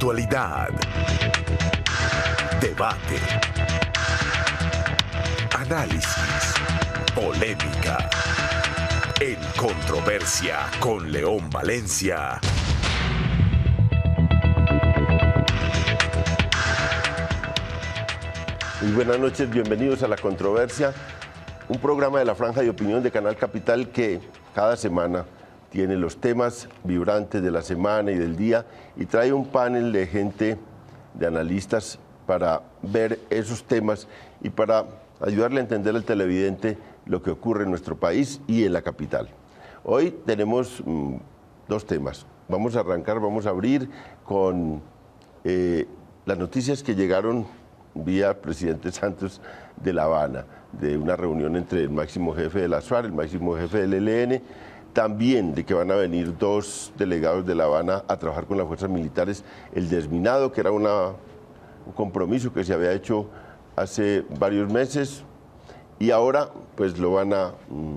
Actualidad. Debate. Análisis. Polémica. En Controversia con León Valencia. Muy buenas noches, bienvenidos a La Controversia, un programa de la Franja de Opinión de Canal Capital que cada semana tiene los temas vibrantes de la semana y del día y trae un panel de gente, de analistas, para ver esos temas y para ayudarle a entender al televidente lo que ocurre en nuestro país y en la capital. Hoy tenemos dos temas. Vamos a abrir con las noticias que llegaron vía presidente Santos de La Habana, de una reunión entre el máximo jefe de la SUAR, el máximo jefe del ELN, también de que van a venir dos delegados de La Habana a trabajar con las fuerzas militares, el desminado, que era un compromiso que se había hecho hace varios meses, y ahora pues lo van a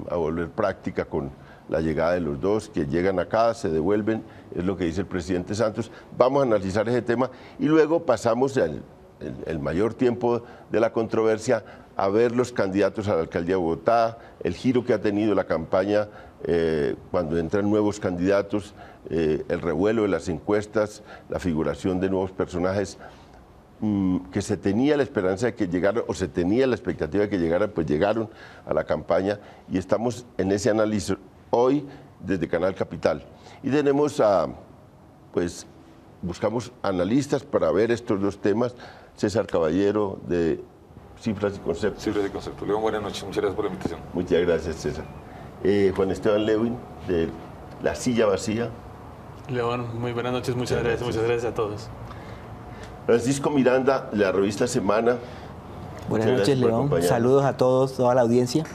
volver práctica con la llegada de los dos, que llegan acá, se devuelven, es lo que dice el presidente Santos. Vamos a analizar ese tema y luego pasamos el mayor tiempo de la controversia a ver los candidatos a la alcaldía de Bogotá, el giro que ha tenido la campaña cuando entran nuevos candidatos, el revuelo de las encuestas, la figuración de nuevos personajes que se tenía la esperanza de que llegaran, o se tenía la expectativa de que llegaran, pues llegaron a la campaña y estamos en ese análisis hoy desde Canal Capital. Y tenemos buscamos analistas para ver estos dos temas. César Caballero, de Cifras y Conceptos. Cifras y Conceptos. León, buenas noches, muchas gracias por la invitación. Muchas gracias, César. Juan Esteban Lewin, de La Silla Vacía. León, muy buenas noches, muchas gracias a todos. Francisco Miranda, de la revista Semana. Buenas noches, León. Saludos a todos, toda la audiencia.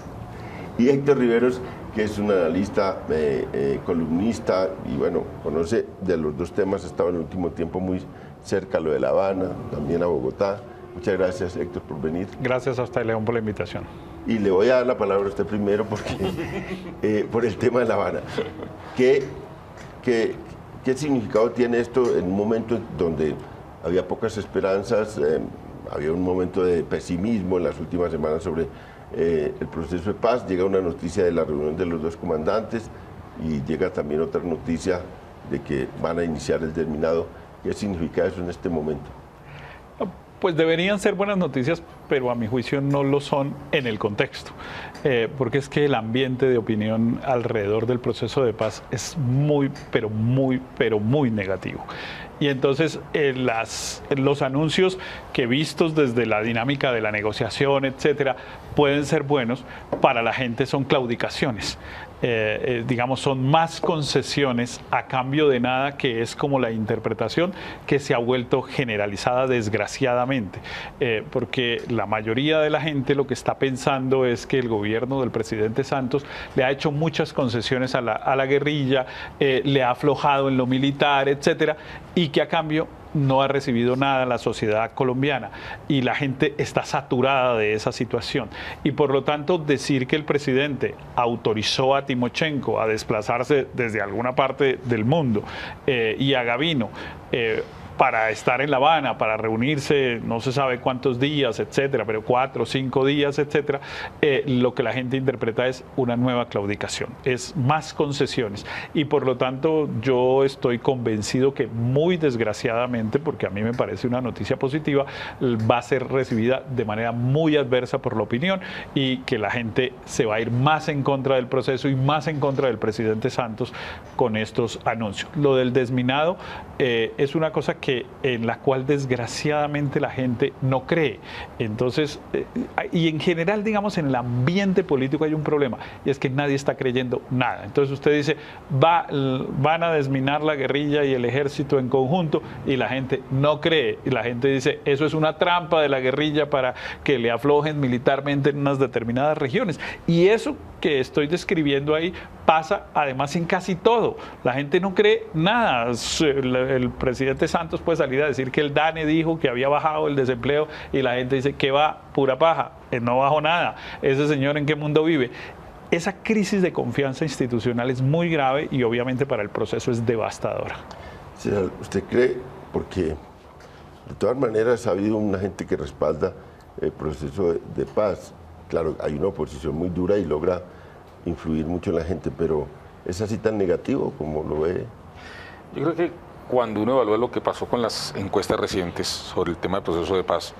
Y Héctor Riveros, que es un analista, columnista, y bueno, conoce de los dos temas, ha estado en el último tiempo muy cerca a lo de La Habana, también a Bogotá. Muchas gracias, Héctor, por venir. Gracias a usted, León, por la invitación. Y le voy a dar la palabra a usted primero porque, por el tema de La Habana. ¿Qué significado tiene esto en un momento donde había pocas esperanzas, había un momento de pesimismo en las últimas semanas sobre el proceso de paz? Llega una noticia de la reunión de los dos comandantes y llega también otra noticia de que van a iniciar el terminado. ¿Qué significa eso en este momento? Pues deberían ser buenas noticias, pero a mi juicio no lo son en el contexto, porque es que el ambiente de opinión alrededor del proceso de paz es muy negativo. Y entonces los anuncios que vistos desde la dinámica de la negociación, etcétera, pueden ser buenos, para la gente son claudicaciones. Digamos, son más concesiones a cambio de nada, que es como la interpretación que se ha vuelto generalizada desgraciadamente, porque la mayoría de la gente lo que está pensando es que el gobierno del presidente Santos le ha hecho muchas concesiones a la guerrilla, le ha aflojado en lo militar, etcétera, y que a cambio no ha recibido nada la sociedad colombiana, y la gente está saturada de esa situación. Y por lo tanto, decir que el presidente autorizó a Timochenko a desplazarse desde alguna parte del mundo y a Gavino para estar en La Habana, para reunirse no se sabe cuántos días, etcétera, pero 4 o 5 días, etcétera, lo que la gente interpreta es una nueva claudicación, es más concesiones. Y por lo tanto yo estoy convencido que, muy desgraciadamente, porque a mí me parece una noticia positiva, va a ser recibida de manera muy adversa por la opinión, y que la gente se va a ir más en contra del proceso y más en contra del presidente Santos con estos anuncios. Lo del desminado es una cosa en la cual desgraciadamente la gente no cree. Entonces, y en general, digamos, en el ambiente político hay un problema, y es que nadie está creyendo nada. Entonces usted dice, van a desminar la guerrilla y el ejército en conjunto, y la gente no cree, y la gente dice, eso es una trampa de la guerrilla para que le aflojen militarmente en unas determinadas regiones. Y eso que estoy describiendo ahí pasa además en casi todo. La gente no cree nada. El presidente Santos puede salir a decir que el DANE dijo que había bajado el desempleo, y la gente dice que va, pura paja, no bajó nada. Ese señor, ¿en qué mundo vive? Esa crisis de confianza institucional es muy grave, y obviamente para el proceso es devastadora. ¿Usted cree? Porque de todas maneras ha habido una gente que respalda el proceso de paz. Claro, hay una oposición muy dura y logra influir mucho en la gente, pero ¿es así tan negativo como lo ve? Yo creo que cuando uno evalúa lo que pasó con las encuestas recientes sobre el tema del proceso de paz,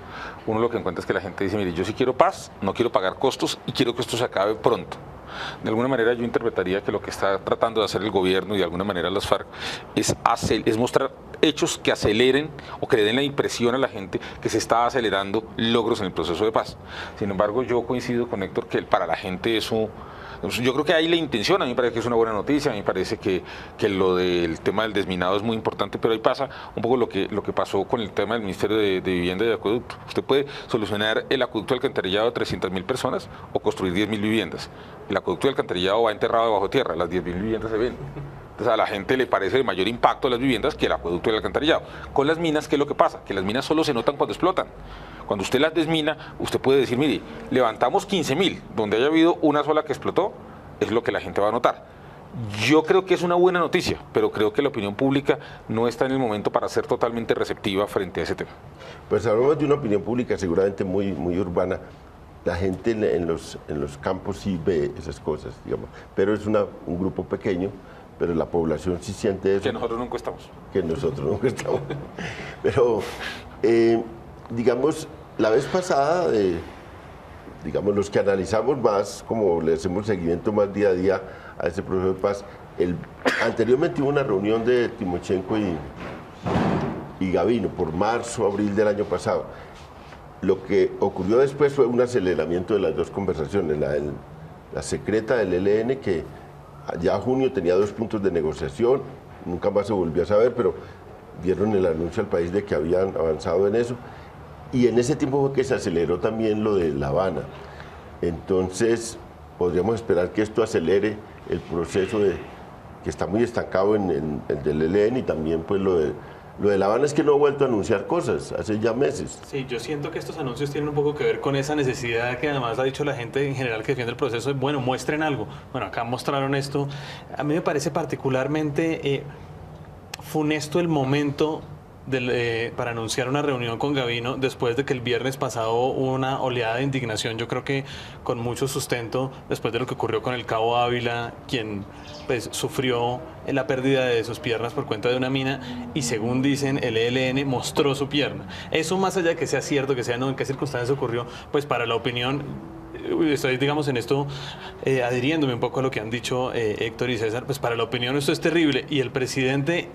uno lo que encuentra es que la gente dice, mire, yo sí quiero paz, no quiero pagar costos y quiero que esto se acabe pronto. De alguna manera yo interpretaría que lo que está tratando de hacer el gobierno y de alguna manera las FARC es mostrar hechos que aceleren o que le den la impresión a la gente que se está acelerando logros en el proceso de paz. Sin embargo, yo coincido con Héctor que para la gente eso... Yo creo que ahí la intención, a mí me parece que es una buena noticia, a mí me parece que lo del tema del desminado es muy importante, pero ahí pasa un poco lo que pasó con el tema del Ministerio de Vivienda y de Acueducto. Usted puede solucionar el acueducto de alcantarillado de 300.000 personas o construir 10.000 viviendas. El acueducto de alcantarillado va enterrado debajo tierra, las 10.000 viviendas se ven. Entonces a la gente le parece de mayor impacto las viviendas que el acueducto del alcantarillado. Con las minas, ¿qué es lo que pasa? Que las minas solo se notan cuando explotan. Cuando usted las desmina, usted puede decir, mire, levantamos 15.000, donde haya habido una sola que explotó, es lo que la gente va a notar. Yo creo que es una buena noticia, pero creo que la opinión pública no está en el momento para ser totalmente receptiva frente a ese tema. Pues hablamos de una opinión pública seguramente muy urbana. La gente en los campos sí ve esas cosas, digamos, pero es un grupo pequeño, pero la población sí siente eso. Que nosotros nunca estamos. Que nosotros nunca estamos. Pero, digamos, la vez pasada, digamos, los que analizamos más, como le hacemos seguimiento más día a día a ese proceso de paz, anteriormente hubo una reunión de Timochenko y Gavino por marzo, abril del año pasado. Lo que ocurrió después fue un aceleramiento de las dos conversaciones, la secreta del ELN, que ya junio tenía 2 puntos de negociación, nunca más se volvió a saber, pero dieron el anuncio al país de que habían avanzado en eso, y en ese tiempo fue que se aceleró también lo de La Habana. Entonces, podríamos esperar que esto acelere el proceso que está muy estancado en el del ELN, y también pues lo de La Habana es que no ha vuelto a anunciar cosas, hace ya meses. Sí, yo siento que estos anuncios tienen un poco que ver con esa necesidad que además ha dicho la gente en general que defiende el proceso de, bueno, muestren algo. Bueno, acá mostraron esto. A mí me parece particularmente funesto el momento para anunciar una reunión con Gavino después de que el viernes pasado hubo una oleada de indignación, yo creo que con mucho sustento, después de lo que ocurrió con el cabo Ávila, quien pues sufrió la pérdida de sus piernas por cuenta de una mina, y según dicen el ELN mostró su pierna. Eso, más allá de que sea cierto, que sea no, en qué circunstancias ocurrió, pues para la opinión, estoy, digamos, en esto adhiriéndome un poco a lo que han dicho Héctor y César, pues para la opinión esto es terrible, y el presidente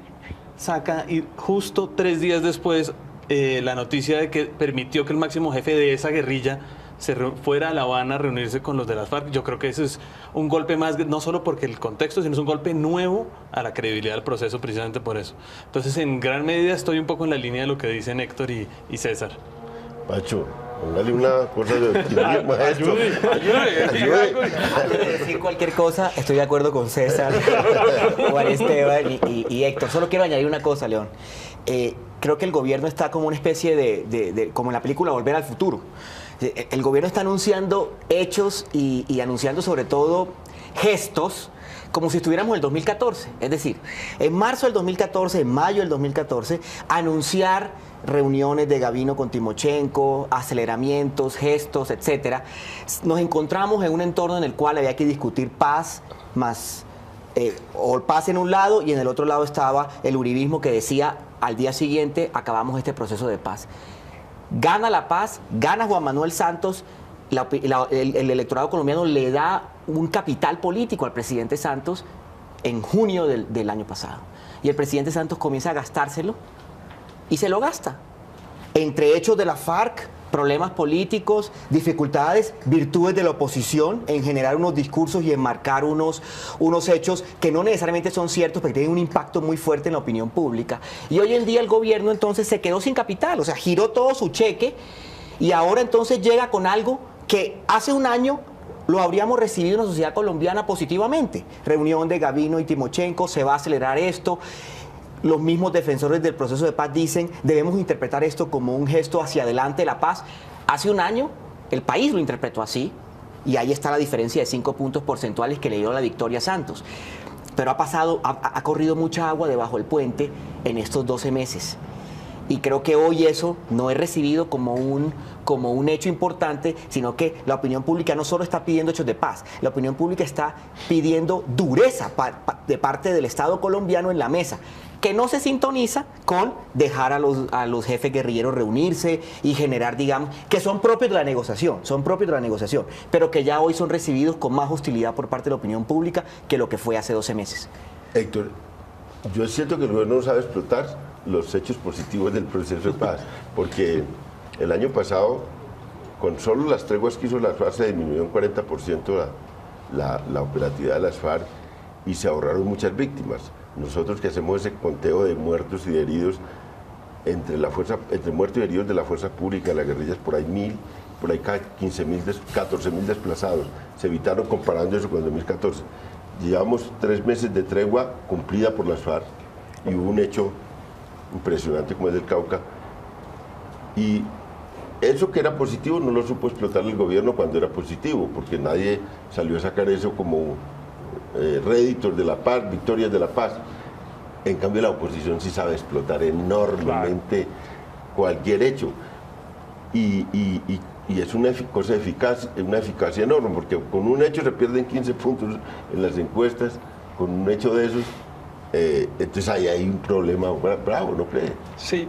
saca, y justo 3 días después, la noticia de que permitió que el máximo jefe de esa guerrilla fuera a La Habana a reunirse con los de las FARC. Yo creo que ese es un golpe más, no solo porque el contexto, sino es un golpe nuevo a la credibilidad del proceso, precisamente por eso. Entonces, en gran medida estoy un poco en la línea de lo que dicen Héctor y César. Pacho, póngale una cosa de maestro. Antes de decir cualquier cosa, estoy de acuerdo con César, Juan Esteban y Héctor. Solo quiero añadir una cosa, León. Creo que el gobierno está como una especie de como en la película Volver al Futuro. El gobierno está anunciando hechos y anunciando sobre todo gestos como si estuviéramos en el 2014. Es decir, en marzo del 2014, en mayo del 2014, anunciar reuniones de Gavino con Timochenko, aceleramientos, gestos, etcétera. Nos encontramos en un entorno en el cual había que discutir paz más o paz en un lado, y en el otro lado estaba el uribismo que decía al día siguiente acabamos este proceso de paz. Gana la paz, gana Juan Manuel Santos, el electorado colombiano le da un capital político al presidente Santos en junio del año pasado. Y el presidente Santos comienza a gastárselo y se lo gasta. Entre hechos de la FARC, problemas políticos, dificultades, virtudes de la oposición en generar unos discursos y enmarcar unos hechos que no necesariamente son ciertos, pero tienen un impacto muy fuerte en la opinión pública. Y hoy en día el gobierno entonces se quedó sin capital, o sea, giró todo su cheque, y ahora entonces llega con algo que hace un año lo habríamos recibido en la sociedad colombiana positivamente. Reunión de Gavino y Timochenko, se va a acelerar esto. Los mismos defensores del proceso de paz dicen, debemos interpretar esto como un gesto hacia adelante de la paz. Hace un año el país lo interpretó así, y ahí está la diferencia de 5 puntos porcentuales que le dio la victoria a Santos. pero ha corrido mucha agua debajo del puente en estos 12 meses. Y creo que hoy eso no es recibido como un hecho importante, sino que la opinión pública no solo está pidiendo hechos de paz, la opinión pública está pidiendo dureza de parte del Estado colombiano en la mesa, que no se sintoniza con dejar a los jefes guerrilleros reunirse y generar, digamos, que son propios de la negociación, pero que ya hoy son recibidos con más hostilidad por parte de la opinión pública que lo que fue hace 12 meses. Héctor, yo siento que el gobierno no sabe explotar los hechos positivos del proceso de paz, porque el año pasado, con solo las treguas que hizo las FARC, se disminuyó un 40% la operatividad de las FARC y se ahorraron muchas víctimas. Nosotros que hacemos ese conteo de muertos y de heridos, entre muertos y heridos de la fuerza pública, de las guerrillas, por ahí 1.000, por ahí 14.000 desplazados. Se evitaron comparando eso con 2014. Llevamos 3 meses de tregua cumplida por las FARC y hubo un hecho impresionante como es del Cauca, y eso que era positivo no lo supo explotar el gobierno cuando era positivo, porque nadie salió a sacar eso como réditos de la paz, victorias de la paz. En cambio la oposición sí sabe explotar enormemente cualquier hecho, y es una cosa eficaz, una eficacia enorme, porque con un hecho se pierden 15 puntos en las encuestas, con un hecho de esos. Entonces ahí hay un problema bravo, ¿no cree? Sí,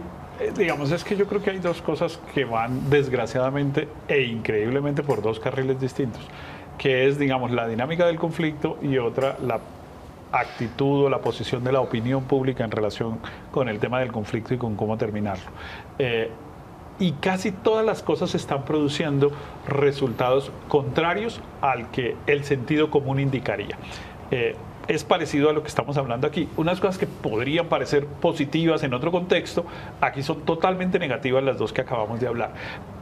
digamos, es que yo creo que hay dos cosas que van desgraciadamente e increíblemente por dos carriles distintos, que es, digamos, la dinámica del conflicto y otra, la actitud o la posición de la opinión pública en relación con el tema del conflicto y con cómo terminarlo. Y casi todas las cosas están produciendo resultados contrarios al que el sentido común indicaría. Es parecido a lo que estamos hablando aquí. Unas cosas que podrían parecer positivas en otro contexto, aquí son totalmente negativas las dos que acabamos de hablar.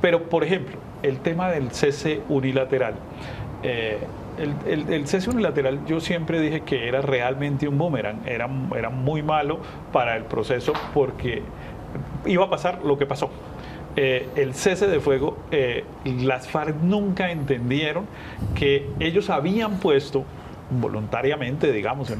Pero, por ejemplo, el tema del cese unilateral. El cese unilateral, yo siempre dije que era realmente un boomerang, era muy malo para el proceso porque iba a pasar lo que pasó. El cese de fuego, las FARC nunca entendieron que ellos habían puesto voluntariamente, digamos,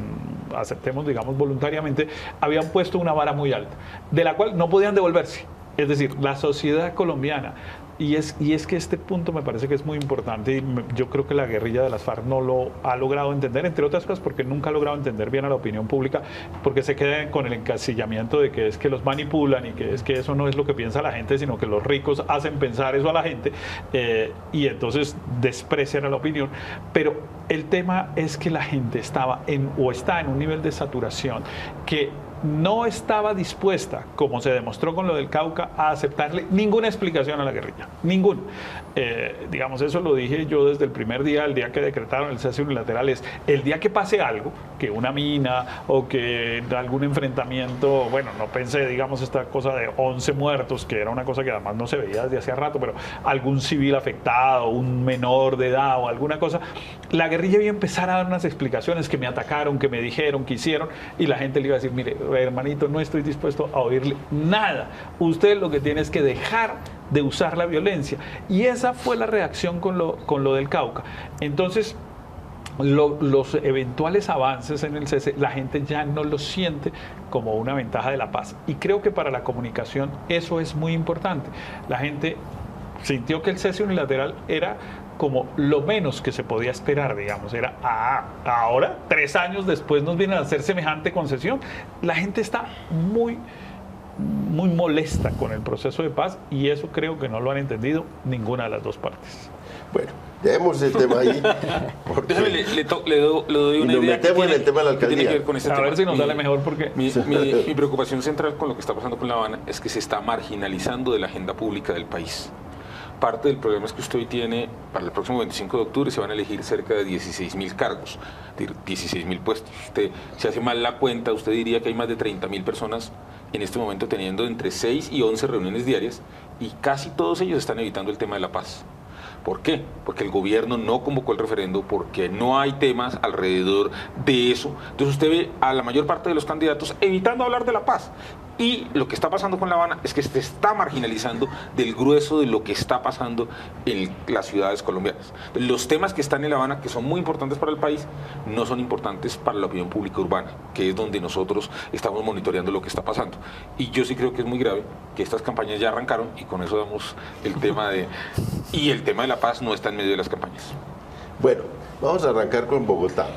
aceptemos, digamos, voluntariamente, habían puesto una vara muy alta, de la cual no podían devolverse. Es decir, la sociedad colombiana, y es que este punto me parece que es muy importante, y yo creo que la guerrilla de las FARC no lo ha logrado entender, entre otras cosas porque nunca ha logrado entender bien a la opinión pública, porque se queda con el encasillamiento de que es que los manipulan y que es que eso no es lo que piensa la gente, sino que los ricos hacen pensar eso a la gente, y entonces desprecian a la opinión. Pero el tema es que la gente está en un nivel de saturación que no estaba dispuesta, como se demostró con lo del Cauca, a aceptarle ninguna explicación a la guerrilla, ninguna. Digamos, eso lo dije yo desde el primer día, el día que decretaron el cese unilateral, es el día que pase algo, que una mina o que algún enfrentamiento, bueno, no pensé, digamos, esta cosa de 11 muertos, que era una cosa que además no se veía desde hacía rato, pero algún civil afectado, un menor de edad o alguna cosa, la guerrilla iba a empezar a dar unas explicaciones, que me atacaron, que me dijeron, que hicieron, y la gente le iba a decir, mire, hermanito, no estoy dispuesto a oírle nada. Usted lo que tiene es que dejar de usar la violencia. Y esa fue la reacción con lo del Cauca. Entonces, los eventuales avances en el cese, la gente ya no los siente como una ventaja de la paz. Y creo que para la comunicación eso es muy importante. La gente sintió que el cese unilateral era como lo menos que se podía esperar, digamos, era, ahora, 3 años después nos vienen a hacer semejante concesión. La gente está muy molesta con el proceso de paz y eso creo que no lo han entendido ninguna de las dos partes. Bueno, dejemos el tema ahí. Déjame, le doy una idea metemos en el tema de la alcaldía. Que tiene que ver con este a tema. ver si nos sale mejor porque... Mi preocupación central con lo que está pasando con La Habana es que se está marginalizando de la agenda pública del país. Parte del problema es que usted hoy tiene, para el próximo 25 de octubre se van a elegir cerca de 16.000 cargos, 16.000 puestos. Usted, si hace mal la cuenta, usted diría que hay más de 30.000 personas en este momento teniendo entre 6 y 11 reuniones diarias y casi todos ellos están evitando el tema de la paz. ¿Por qué? Porque el gobierno no convocó el referendo, porque no hay temas alrededor de eso. Entonces usted ve a la mayor parte de los candidatos evitando hablar de la paz. Y lo que está pasando con La Habana es que se está marginalizando del grueso de lo que está pasando en las ciudades colombianas. Los temas que están en La Habana, que son muy importantes para el país, no son importantes para la opinión pública urbana, que es donde nosotros estamos monitoreando lo que está pasando. Y yo sí creo que es muy grave que estas campañas ya arrancaron y con eso damos el tema de... Y el tema de la paz no está en medio de las campañas. Bueno, vamos a arrancar con Bogotá.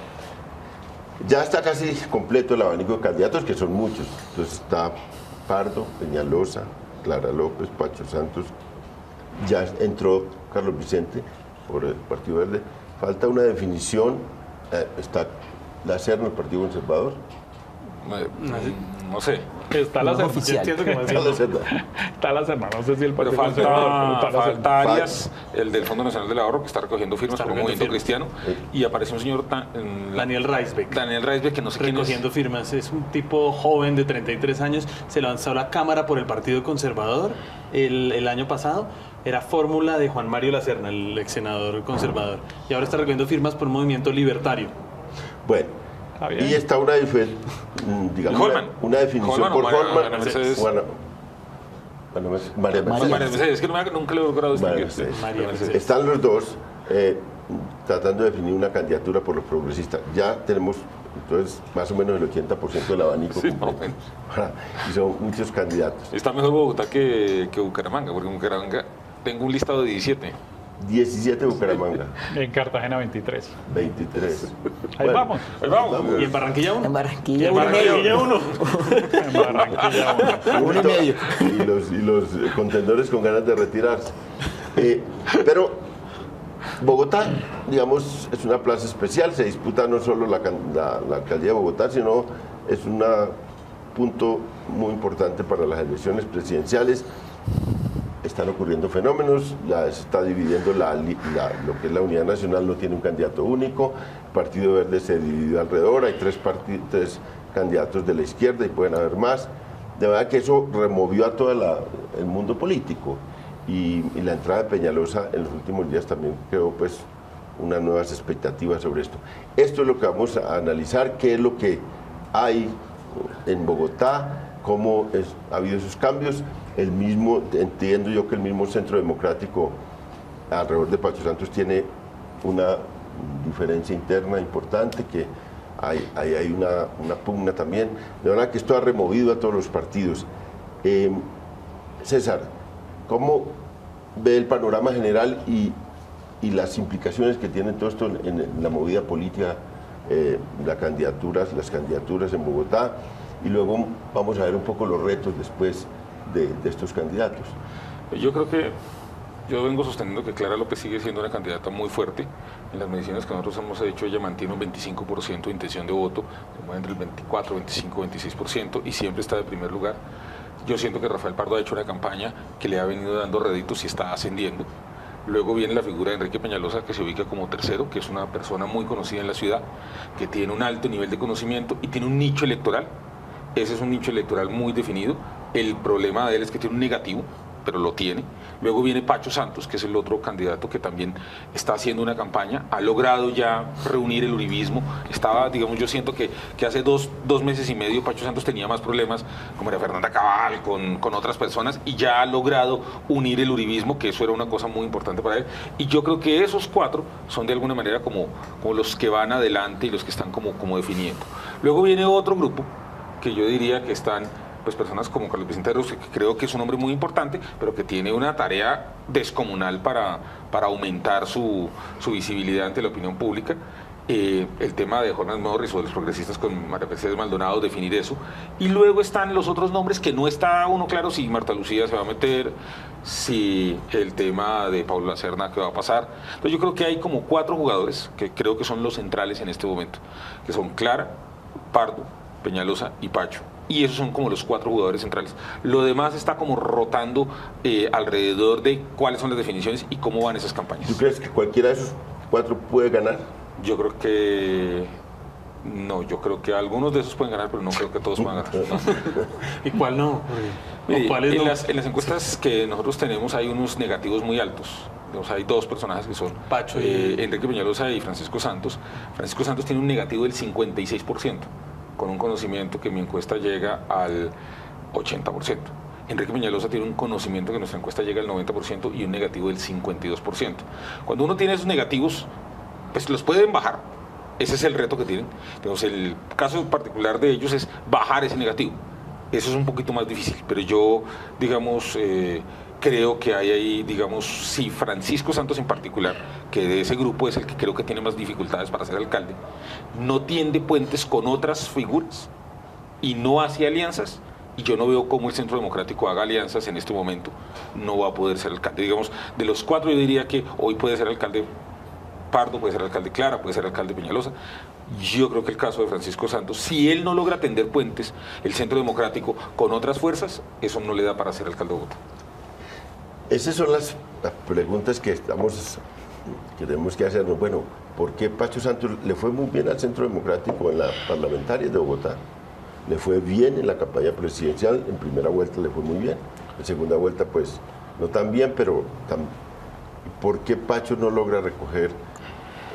Ya está casi completo el abanico de candidatos, que son muchos. Entonces está Pardo, Peñalosa, Clara López, Pacho Santos. Ya entró Carlos Vicente por el Partido Verde. Falta una definición. Está la Serna, el Partido Conservador. No sé. Está la No Serna. oficial. Entiendo que más Está bien la Serna. Está la Serna, no sé si el Pero Partido Conservador, pero está la Serna. falta Arias, el del Fondo Nacional del Ahorro, que está recogiendo firmas Está por un recogiendo movimiento cristiano. Y aparece un señor Daniel Reisbeck. Daniel Reisbeck, que no sé quién es. Recogiendo firmas. Es un tipo joven de 33 años. Se lanzó a la Cámara por el Partido Conservador el año pasado. Era fórmula de Juan Mario Lacerna, el ex senador conservador. Y ahora está recogiendo firmas por un movimiento libertario. Bueno, Está bien. y está digamos, Holman. una definición Holman o por María Holman. Mercedes. Bueno, María Mercedes. María Mercedes, es que nunca le he logrado María distinguir. Mercedes. María Mercedes. Están los dos tratando de definir una candidatura por los progresistas. Ya tenemos entonces más o menos el 80% del abanico Sí, completo. más o menos. Y son muchos candidatos. Está mejor Bogotá que Bucaramanga, porque en Bucaramanga tengo un listado de 17. 17 Bucaramanga, En Cartagena 23. 23. Ahí vamos. Ahí vamos. ¿Y en Barranquilla En 1? Barranquilla, En uno y medio. Barranquilla 1. En Barranquilla. Uno y medio. Y los contendores con ganas de retirarse. Pero Bogotá, digamos, es una plaza especial. Se disputa no solo la alcaldía de Bogotá, sino es un punto muy importante para las elecciones presidenciales. Están ocurriendo fenómenos, se está dividiendo lo que es la Unidad Nacional, no tiene un candidato único, el Partido Verde se dividió alrededor, hay tres candidatos de la izquierda y pueden haber más. De verdad que eso removió a todo el mundo político y la entrada de Peñalosa en los últimos días también creó pues unas nuevas expectativas sobre esto. Esto es lo que vamos a analizar, qué es lo que hay en Bogotá, cómo ha habido esos cambios. Entiendo yo que el mismo Centro Democrático alrededor de Pacho Santos tiene una diferencia interna importante, que hay una pugna también. De verdad que esto ha removido a todos los partidos. César, ¿cómo ve el panorama general y las implicaciones que tiene todo esto en la movida política, las candidaturas en Bogotá? Y luego vamos a ver un poco los retos después de estos candidatos. Yo vengo sosteniendo que Clara López sigue siendo una candidata muy fuerte. En las mediciones que nosotros hemos hecho, ella mantiene un 25% de intención de voto, se mueve entre el 24, 25, 26% y siempre está de primer lugar. Yo siento que Rafael Pardo ha hecho una campaña que le ha venido dando réditos y está ascendiendo. Luego viene la figura de Enrique Peñalosa, que se ubica como tercero, que es una persona muy conocida en la ciudad, que tiene un alto nivel de conocimiento y tiene un nicho electoral. Ese es un nicho electoral muy definido. El problema de él es que tiene un negativo, pero lo tiene. Luego viene Pacho Santos, que es el otro candidato que también está haciendo una campaña, ha logrado ya reunir el uribismo. Yo siento que hace dos meses y medio Pacho Santos tenía más problemas con María Fernanda Cabal, con otras personas, y ya ha logrado unir el uribismo, que eso era una cosa muy importante para él. Y yo creo que esos cuatro son de alguna manera como los que van adelante y los que están como definiendo. Luego viene otro grupo, que yo diría que están pues personas como Carlos Vicente Ríos, que creo que es un hombre muy importante, pero que tiene una tarea descomunal para aumentar su visibilidad ante la opinión pública. El tema de Jonas Morris o de los progresistas con María Mercedes Maldonado, definir eso. Y luego están los otros nombres que no está uno claro si Marta Lucía se va a meter, si el tema de Pablo Lacerna, qué va a pasar. Entonces yo creo que hay como 4 jugadores que creo que son los centrales en este momento, que son Clara, Pardo, Peñalosa y Pacho. Y esos son como los 4 jugadores centrales. Lo demás está como rotando alrededor de cuáles son las definiciones y cómo van esas campañas. ¿Tú crees que cualquiera de esos 4 puede ganar? Yo creo que... No, yo creo que algunos de esos pueden ganar, pero no creo que todos puedan ganar. ¿Y cuál no? Mire, ¿Cuáles no? en las encuestas que nosotros tenemos hay unos negativos muy altos. O sea, hay 2 personajes que son Pacho y... Enrique Peñalosa y Francisco Santos. Francisco Santos tiene un negativo del 56%, con un conocimiento que mi encuesta llega al 80%. Enrique Peñalosa tiene un conocimiento que nuestra encuesta llega al 90% y un negativo del 52%. Cuando uno tiene esos negativos, pues los pueden bajar. Ese es el reto que tienen. Entonces, el caso particular de ellos es bajar ese negativo. Eso es un poquito más difícil, pero yo, digamos, creo que hay ahí, digamos, si Francisco Santos en particular, que de ese grupo es el que creo que tiene más dificultades para ser alcalde, no tiende puentes con otras figuras y no hace alianzas, y yo no veo cómo el Centro Democrático haga alianzas en este momento, no va a poder ser alcalde. Digamos, de los 4 yo diría que hoy puede ser alcalde Pardo, puede ser alcalde Clara, puede ser alcalde Peñalosa. Yo creo que el caso de Francisco Santos, si él no logra tender puentes, el Centro Democrático con otras fuerzas, eso no le da para ser alcalde de Bogotá. Esas son las preguntas que queremos que hacernos. Bueno, ¿por qué Pacho Santos le fue muy bien al Centro Democrático en las parlamentarias de Bogotá? Le fue bien en la campaña presidencial, en primera vuelta le fue muy bien, en segunda vuelta pues no tan bien, pero ¿por qué Pacho no logra recoger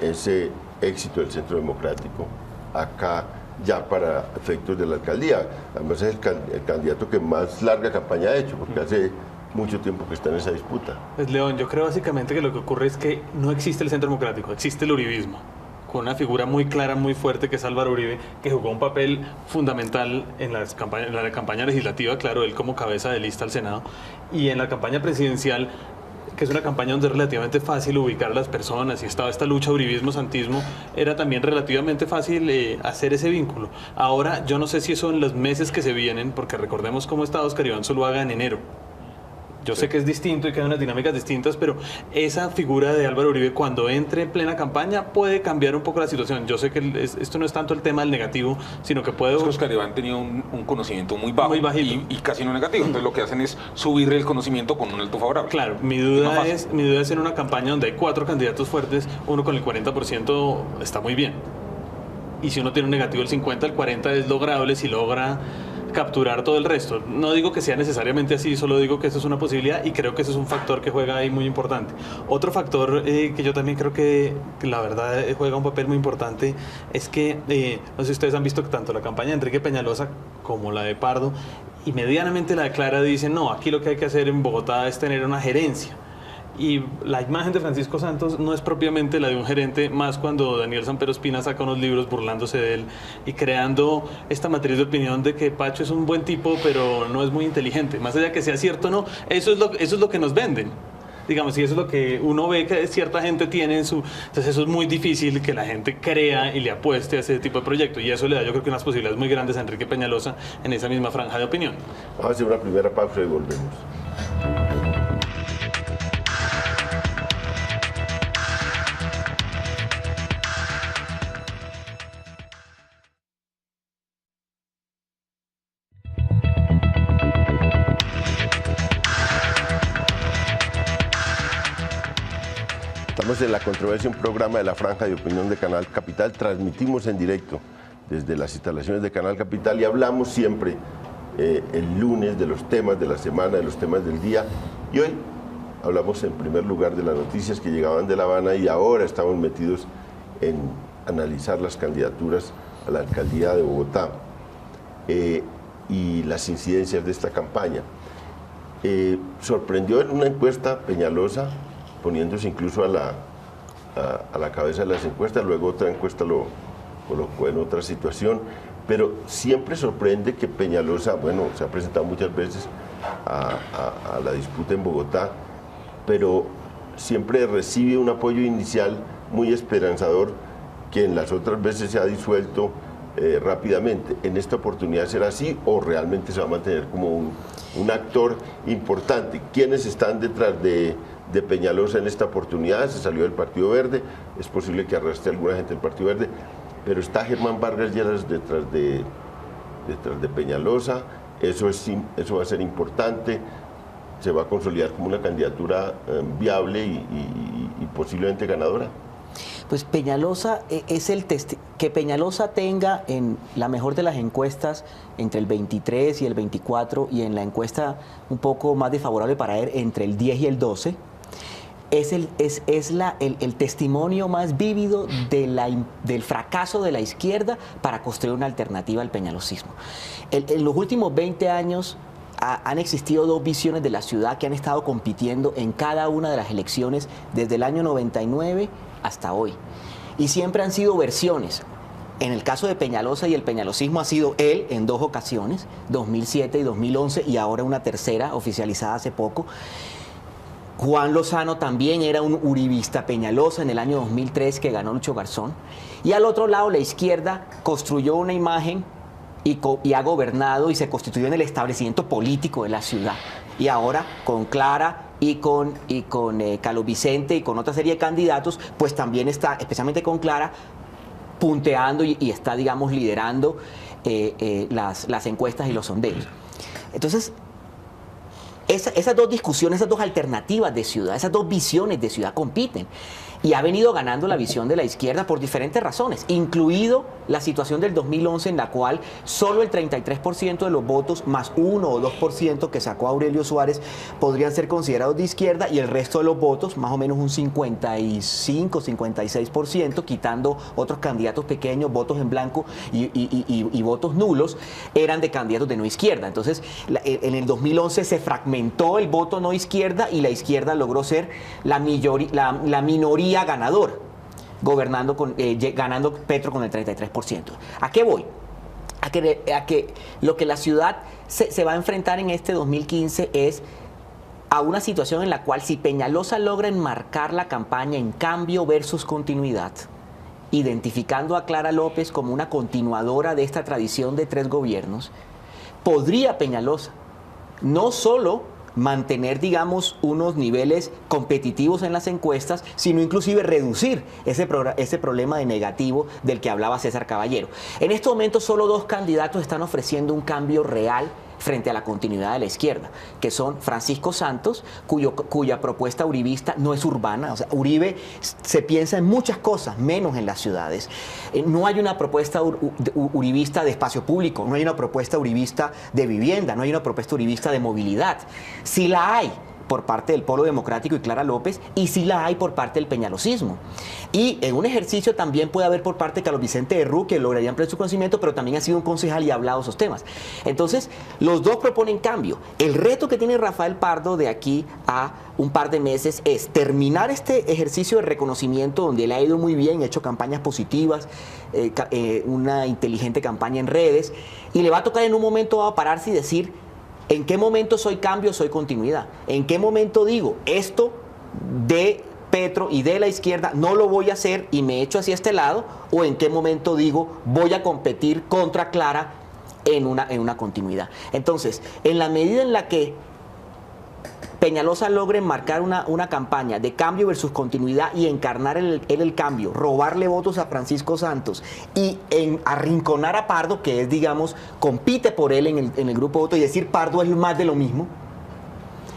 ese éxito del Centro Democrático acá ya para efectos de la alcaldía? Además es el candidato que más larga campaña ha hecho, porque hace mucho tiempo que está en esa disputa. Pues León, yo creo básicamente que lo que ocurre es que no existe el Centro Democrático, existe el uribismo, con una figura muy clara, muy fuerte, que es Álvaro Uribe, que jugó un papel fundamental en la campaña legislativa, claro, él como cabeza de lista al Senado, y en la campaña presidencial, que es una campaña donde es relativamente fácil ubicar a las personas, y estaba esta lucha uribismo-santismo, era también relativamente fácil hacer ese vínculo. Ahora, yo no sé si eso en los meses que se vienen, porque recordemos cómo está Óscar Iván Zuluaga en enero. Yo sé que es distinto y que hay unas dinámicas distintas, pero esa figura de Álvaro Uribe cuando entre en plena campaña puede cambiar un poco la situación. Yo sé que esto no es tanto el tema del negativo, sino que puede... Óscar Iván tenía un conocimiento muy bajo, muy bajito, y casi no negativo. Entonces lo que hacen es subirle el conocimiento con un alto favorable. Claro, mi duda es en una campaña donde hay 4 candidatos fuertes, uno con el 40% está muy bien. Y si uno tiene un negativo del 50, el 40 es lograble si logra capturar todo el resto. No digo que sea necesariamente así, solo digo que eso es una posibilidad y creo que eso es un factor que juega ahí muy importante. Otro factor que yo también creo que la verdad juega un papel muy importante es que, no sé si ustedes han visto que tanto la campaña de Enrique Peñalosa como la de Pardo y medianamente la de Clara dicen, no, aquí lo que hay que hacer en Bogotá es tener una gerencia. Y la imagen de Francisco Santos no es propiamente la de un gerente, más cuando Daniel Sampero Espina saca unos libros burlándose de él y creando esta matriz de opinión de que Pacho es un buen tipo, pero no es muy inteligente. Más allá de que sea cierto o no, eso es lo que nos venden. Digamos, y eso es lo que uno ve que cierta gente tiene en su... Entonces eso es muy difícil que la gente crea y le apueste a ese tipo de proyecto. Y eso le da, yo creo que unas posibilidades muy grandes a Enrique Peñalosa en esa misma franja de opinión. Vamos a hacer una primera pausa y volvemos. Estamos en La Controversia, un programa de la Franja de Opinión de Canal Capital. Transmitimos en directo desde las instalaciones de Canal Capital y hablamos siempre el lunes de los temas de la semana, de los temas del día. Y hoy hablamos en primer lugar de las noticias que llegaban de La Habana y ahora estamos metidos en analizar las candidaturas a la alcaldía de Bogotá y las incidencias de esta campaña. Sorprendió en una encuesta Peñalosa, poniéndose incluso a la cabeza de las encuestas, luego otra encuesta lo colocó en otra situación, pero siempre sorprende que Peñalosa, bueno, se ha presentado muchas veces a la disputa en Bogotá, pero siempre recibe un apoyo inicial muy esperanzador que en las otras veces se ha disuelto rápidamente. ¿En esta oportunidad será así o realmente se va a mantener como un actor importante? ¿Quiénes están detrás de Peñalosa en esta oportunidad? Se salió del Partido Verde, es posible que arrastre a alguna gente del Partido Verde, pero está Germán Vargas Lleras detrás de Peñalosa. Eso va a ser importante, se va a consolidar como una candidatura viable y posiblemente ganadora. Pues Peñalosa es que Peñalosa tenga en la mejor de las encuestas entre el 23 y el 24 y en la encuesta un poco más desfavorable para él entre el 10 y el 12, es el testimonio más vívido del fracaso de la izquierda para construir una alternativa al peñalosismo. En los últimos 20 años han existido dos visiones de la ciudad que han estado compitiendo en cada una de las elecciones desde el año 99 hasta hoy. Y siempre han sido versiones. En el caso de Peñalosa y el peñalosismo ha sido él en dos ocasiones, 2007 y 2011, y ahora una tercera oficializada hace poco. Juan Lozano también era un uribista Peñalosa en el año 2003 que ganó Lucho Garzón. Y al otro lado la izquierda construyó una imagen y ha gobernado y se constituyó en el establecimiento político de la ciudad. Y ahora con Clara y con Carlos Vicente y con otra serie de candidatos, pues también está, especialmente con Clara, punteando y está, digamos, liderando las encuestas y los sondeos. Entonces, esas dos discusiones, esas dos alternativas de ciudad, esas dos visiones de ciudad compiten. Y ha venido ganando la visión de la izquierda por diferentes razones, incluido la situación del 2011 en la cual solo el 33% de los votos más 1 o 2% que sacó Aurelio Suárez podrían ser considerados de izquierda y el resto de los votos, más o menos un 55, 56%, quitando otros candidatos pequeños, votos en blanco y votos nulos, eran de candidatos de no izquierda. Entonces, en el 2011 se fragmentó el voto no izquierda y la izquierda logró ser la minoría ganadora, ganando Petro con el 33%. ¿A qué voy? A que lo que la ciudad se va a enfrentar en este 2015 es a una situación en la cual si Peñalosa logra enmarcar la campaña en cambio versus continuidad, identificando a Clara López como una continuadora de esta tradición de 3 gobiernos, podría Peñalosa no solo mantener, digamos, unos niveles competitivos en las encuestas, sino inclusive reducir ese problema de negativo del que hablaba César Caballero. En este momento solo 2 candidatos están ofreciendo un cambio real frente a la continuidad de la izquierda, que son Francisco Santos, cuya propuesta uribista no es urbana. O sea, Uribe se piensa en muchas cosas, menos en las ciudades. No hay una propuesta uribista de espacio público, no hay una propuesta uribista de vivienda, no hay una propuesta uribista de movilidad. Sí la hay por parte del Polo Democrático y Clara López, y sí la hay por parte del peñalosismo. Y en un ejercicio también puede haber por parte de Carlos Vicente Herrú, que lograría ampliar su conocimiento, pero también ha sido un concejal y ha hablado de esos temas. Entonces, los dos proponen cambio. El reto que tiene Rafael Pardo de aquí a un par de meses es terminar este ejercicio de reconocimiento donde le ha ido muy bien, ha hecho campañas positivas, una inteligente campaña en redes, y le va a tocar en un momento dado pararse y decir: ¿en qué momento soy cambio, soy continuidad? ¿En qué momento digo esto de Petro y de la izquierda no lo voy a hacer y me echo hacia este lado? ¿O en qué momento digo voy a competir contra Clara en una continuidad? Entonces, en la medida en la que Peñalosa logre marcar una campaña de cambio versus continuidad y encarnar el cambio, robarle votos a Francisco Santos y arrinconar a Pardo, que es, digamos, compite por él en el grupo de votos, y decir Pardo es más de lo mismo.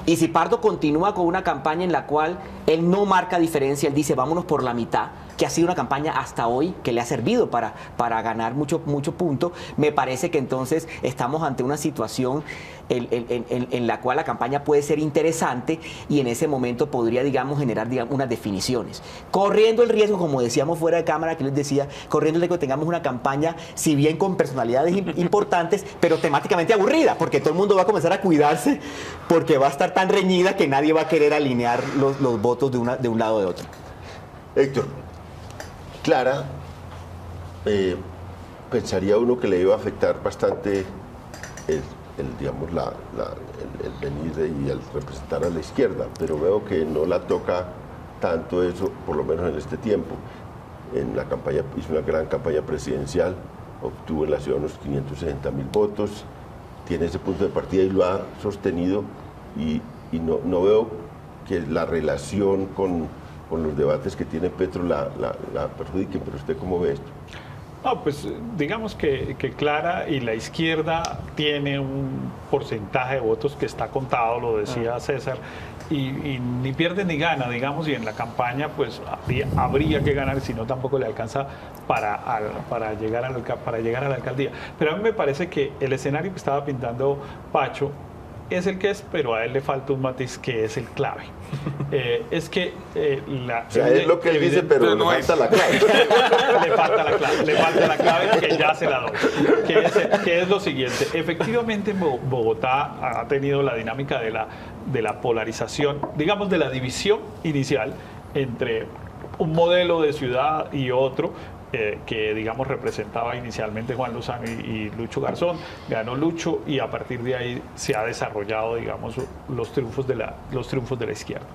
Y si Pardo continúa con una campaña en la cual él no marca diferencia, él dice vámonos por la mitad, que ha sido una campaña hasta hoy que le ha servido para ganar mucho punto, me parece que entonces estamos ante una situación en la cual la campaña puede ser interesante y en ese momento podría, digamos, generar, digamos, unas definiciones. Corriendo el riesgo, como decíamos fuera de cámara, que les decía, corriendo el riesgo de que tengamos una campaña, si bien con personalidades importantes, pero temáticamente aburrida, porque todo el mundo va a comenzar a cuidarse, porque va a estar tan reñida que nadie va a querer alinear los votos de un lado o de otro. Héctor, Clara, pensaría uno que le iba a afectar bastante el venir y el representar a la izquierda, pero veo que no la toca tanto eso, por lo menos en este tiempo. En la campaña, hizo una gran campaña presidencial, obtuvo en la ciudad unos 560,000 votos, tiene ese punto de partida y lo ha sostenido, y no veo que la relación con los debates que tiene Petro la perjudiquen, pero ¿usted cómo ve esto? No, pues digamos que Clara y la izquierda tiene un porcentaje de votos que está contado, lo decía César, y ni pierde ni gana, digamos, y en la campaña pues habría que ganar, si no tampoco le alcanza para llegar a la alcaldía. Pero a mí me parece que el escenario que estaba pintando Pacho es el que es, pero a él le falta un matiz que es el clave. Es que o sea, es lo que él dice, pero no falta la clave. Le falta la clave que ya se la doy. Que es lo siguiente. Efectivamente, Bogotá ha tenido la dinámica de la polarización, digamos, de la división inicial entre un modelo de ciudad y otro, que digamos representaba inicialmente Juan Lozano y Lucho Garzón. Ganó Lucho y a partir de ahí se ha desarrollado, digamos, los triunfos de la izquierda.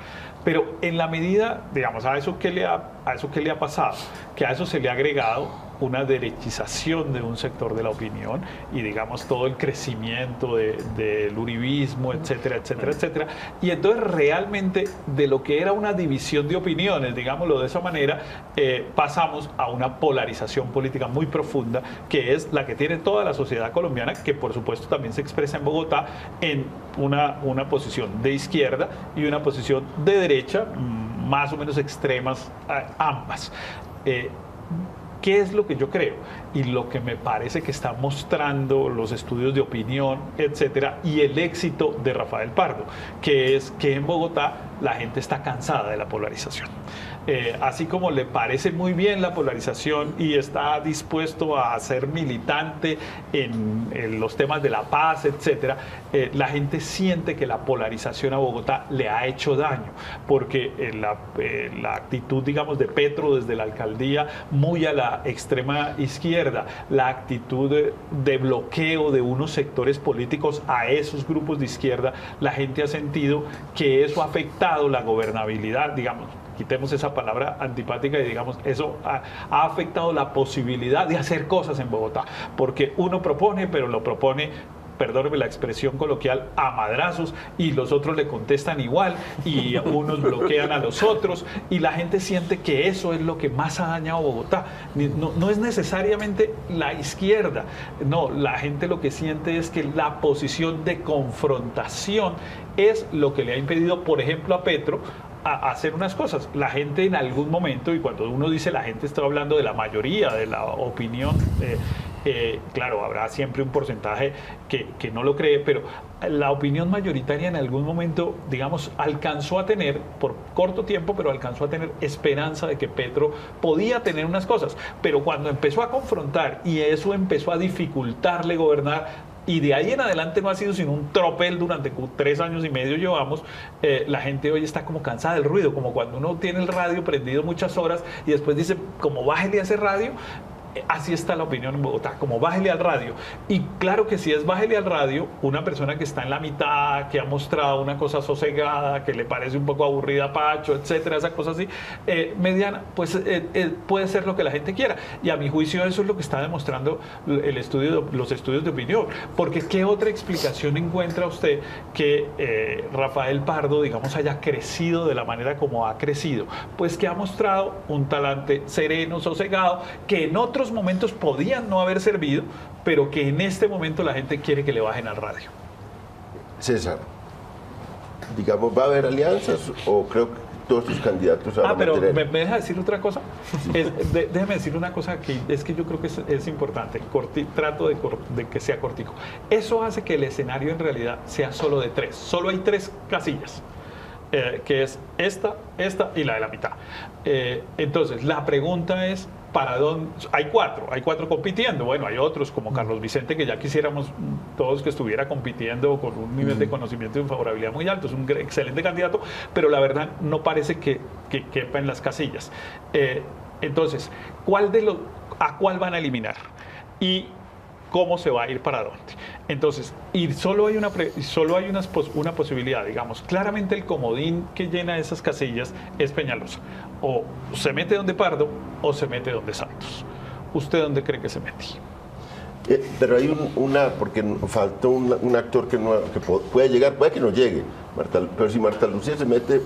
Pero en la medida, digamos, a eso que le ha pasado, que a eso se le ha agregado una derechización de un sector de la opinión y, digamos, todo el crecimiento del uribismo, etcétera, etcétera, etcétera. Y entonces realmente de lo que era una división de opiniones, digámoslo de esa manera, pasamos a una polarización política muy profunda, que es la que tiene toda la sociedad colombiana, que por supuesto también se expresa en Bogotá en una posición de izquierda y una posición de derecha, más o menos extremas ambas. ¿Qué es lo que yo creo? Y lo que me parece que están mostrando los estudios de opinión, etcétera, y el éxito de Rafael Pardo, que es que en Bogotá la gente está cansada de la polarización. Así como le parece muy bien la polarización y está dispuesto a ser militante en los temas de la paz, etcétera, la gente siente que la polarización a Bogotá le ha hecho daño, porque la actitud, digamos, de Petro desde la alcaldía muy a la extrema izquierda, la actitud de bloqueo de unos sectores políticos a esos grupos de izquierda, la gente ha sentido que eso ha afectado la gobernabilidad, digamos. Quitemos esa palabra antipática y digamos, eso ha afectado la posibilidad de hacer cosas en Bogotá, porque uno propone, pero lo propone, perdóneme la expresión coloquial, a madrazos, y los otros le contestan igual, y unos bloquean a los otros, y la gente siente que eso es lo que más ha dañado Bogotá. No es necesariamente la izquierda, no, la gente lo que siente es que la posición de confrontación es lo que le ha impedido, por ejemplo, a Petro, a hacer unas cosas. La gente en algún momento, y cuando uno dice la gente, está hablando de la mayoría, de la opinión, claro, habrá siempre un porcentaje que no lo cree, pero la opinión mayoritaria en algún momento, digamos, alcanzó a tener, por corto tiempo, pero alcanzó a tener esperanza de que Petro podía tener unas cosas. Pero cuando empezó a confrontar y eso empezó a dificultarle gobernar, y de ahí en adelante no ha sido sino un tropel durante 3 años y medio llevamos, la gente hoy está como cansada del ruido, como cuando uno tiene el radio prendido muchas horas y después dice, como bájele a ese radio. Así está la opinión en Bogotá, como bájele al radio. Y claro que si es bájele al radio, una persona que está en la mitad, que ha mostrado una cosa sosegada, que le parece un poco aburrida a Pacho, etcétera, esa cosa así, mediana, pues puede ser lo que la gente quiera. Y a mi juicio eso es lo que está demostrando los estudios de opinión. Porque ¿qué otra explicación encuentra usted que Rafael Pardo, digamos, haya crecido de la manera como ha crecido? Pues que ha mostrado un talante sereno, sosegado, que en otros momentos podían no haber servido, pero que en este momento la gente quiere que le bajen al radio. César, digamos, ¿va a haber alianzas o creo que todos sus candidatos van a pero mantener? ¿me deja decir otra cosa? Déjeme decir una cosa que es que yo creo que es importante. Trato de que sea cortico. Eso hace que el escenario en realidad sea solo de 3. Solo hay 3 casillas. Que es esta y la de la mitad. Entonces, la pregunta es, ¿para dónde? Hay 4 compitiendo. Bueno, hay otros como Carlos Vicente, que ya quisiéramos todos que estuviera compitiendo con un nivel de conocimiento y favorabilidad muy alto. Es un excelente candidato, pero la verdad no parece que quepa en las casillas. Entonces, ¿a cuál van a eliminar? Y cómo se va a ir para dónde. Entonces, y solo hay una posibilidad, digamos, claramente el comodín que llena esas casillas es Peñalosa. O se mete donde Pardo o se mete donde Santos. ¿Usted dónde cree que se mete? Pero hay porque faltó un actor que puede llegar, puede que no llegue, pero si Marta Lucía se mete,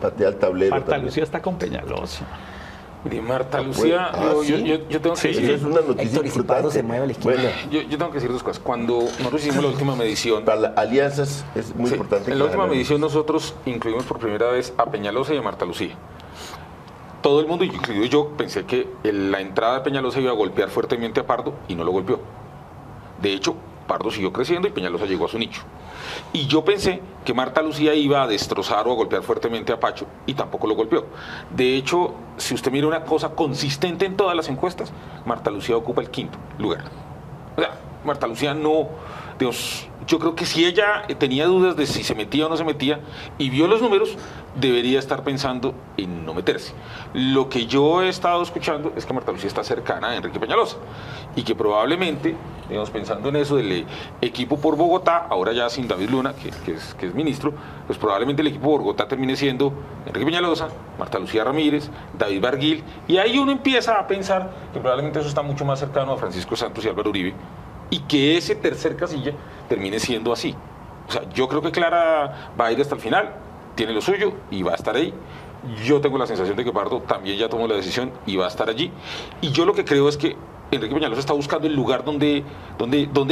patea el tablero. Marta también. Lucía está con Peñalosa. Mire, Marta Lucía, yo tengo que decir... Es una noticia importante. Se mueve a la izquierda. Bueno, yo tengo que decir 2 cosas. Cuando nosotros hicimos la última medición... Para las alianzas es muy importante. En la última medición nosotros incluimos por primera vez a Peñalosa y a Marta Lucía. Todo el mundo, incluido yo, pensé que la entrada de Peñalosa iba a golpear fuertemente a Pardo y no lo golpeó. De hecho, Pardo siguió creciendo y Peñalosa llegó a su nicho. Y yo pensé que Marta Lucía iba a destrozar o a golpear fuertemente a Pacho y tampoco lo golpeó. De hecho, si usted mira una cosa consistente en todas las encuestas, Marta Lucía ocupa el 5º lugar. O sea, Marta Lucía no... Dios, yo creo que si ella tenía dudas de si se metía o no se metía y vio los números, debería estar pensando en no meterse. Lo que yo he estado escuchando es que Marta Lucía está cercana a Enrique Peñalosa y que probablemente, digamos, pensando en eso del equipo por Bogotá, ahora ya sin David Luna, que es ministro, pues probablemente el equipo por Bogotá termine siendo Enrique Peñalosa, Marta Lucía Ramírez, David Barguil, y ahí uno empieza a pensar que probablemente eso está mucho más cercano a Francisco Santos y Álvaro Uribe, y que ese tercer casilla termine siendo así. O sea, yo creo que Clara va a ir hasta el final, tiene lo suyo y va a estar ahí. Yo tengo la sensación de que Pardo también ya tomó la decisión y va a estar allí. Y yo lo que creo es que Enrique Peñalosa está buscando el lugar donde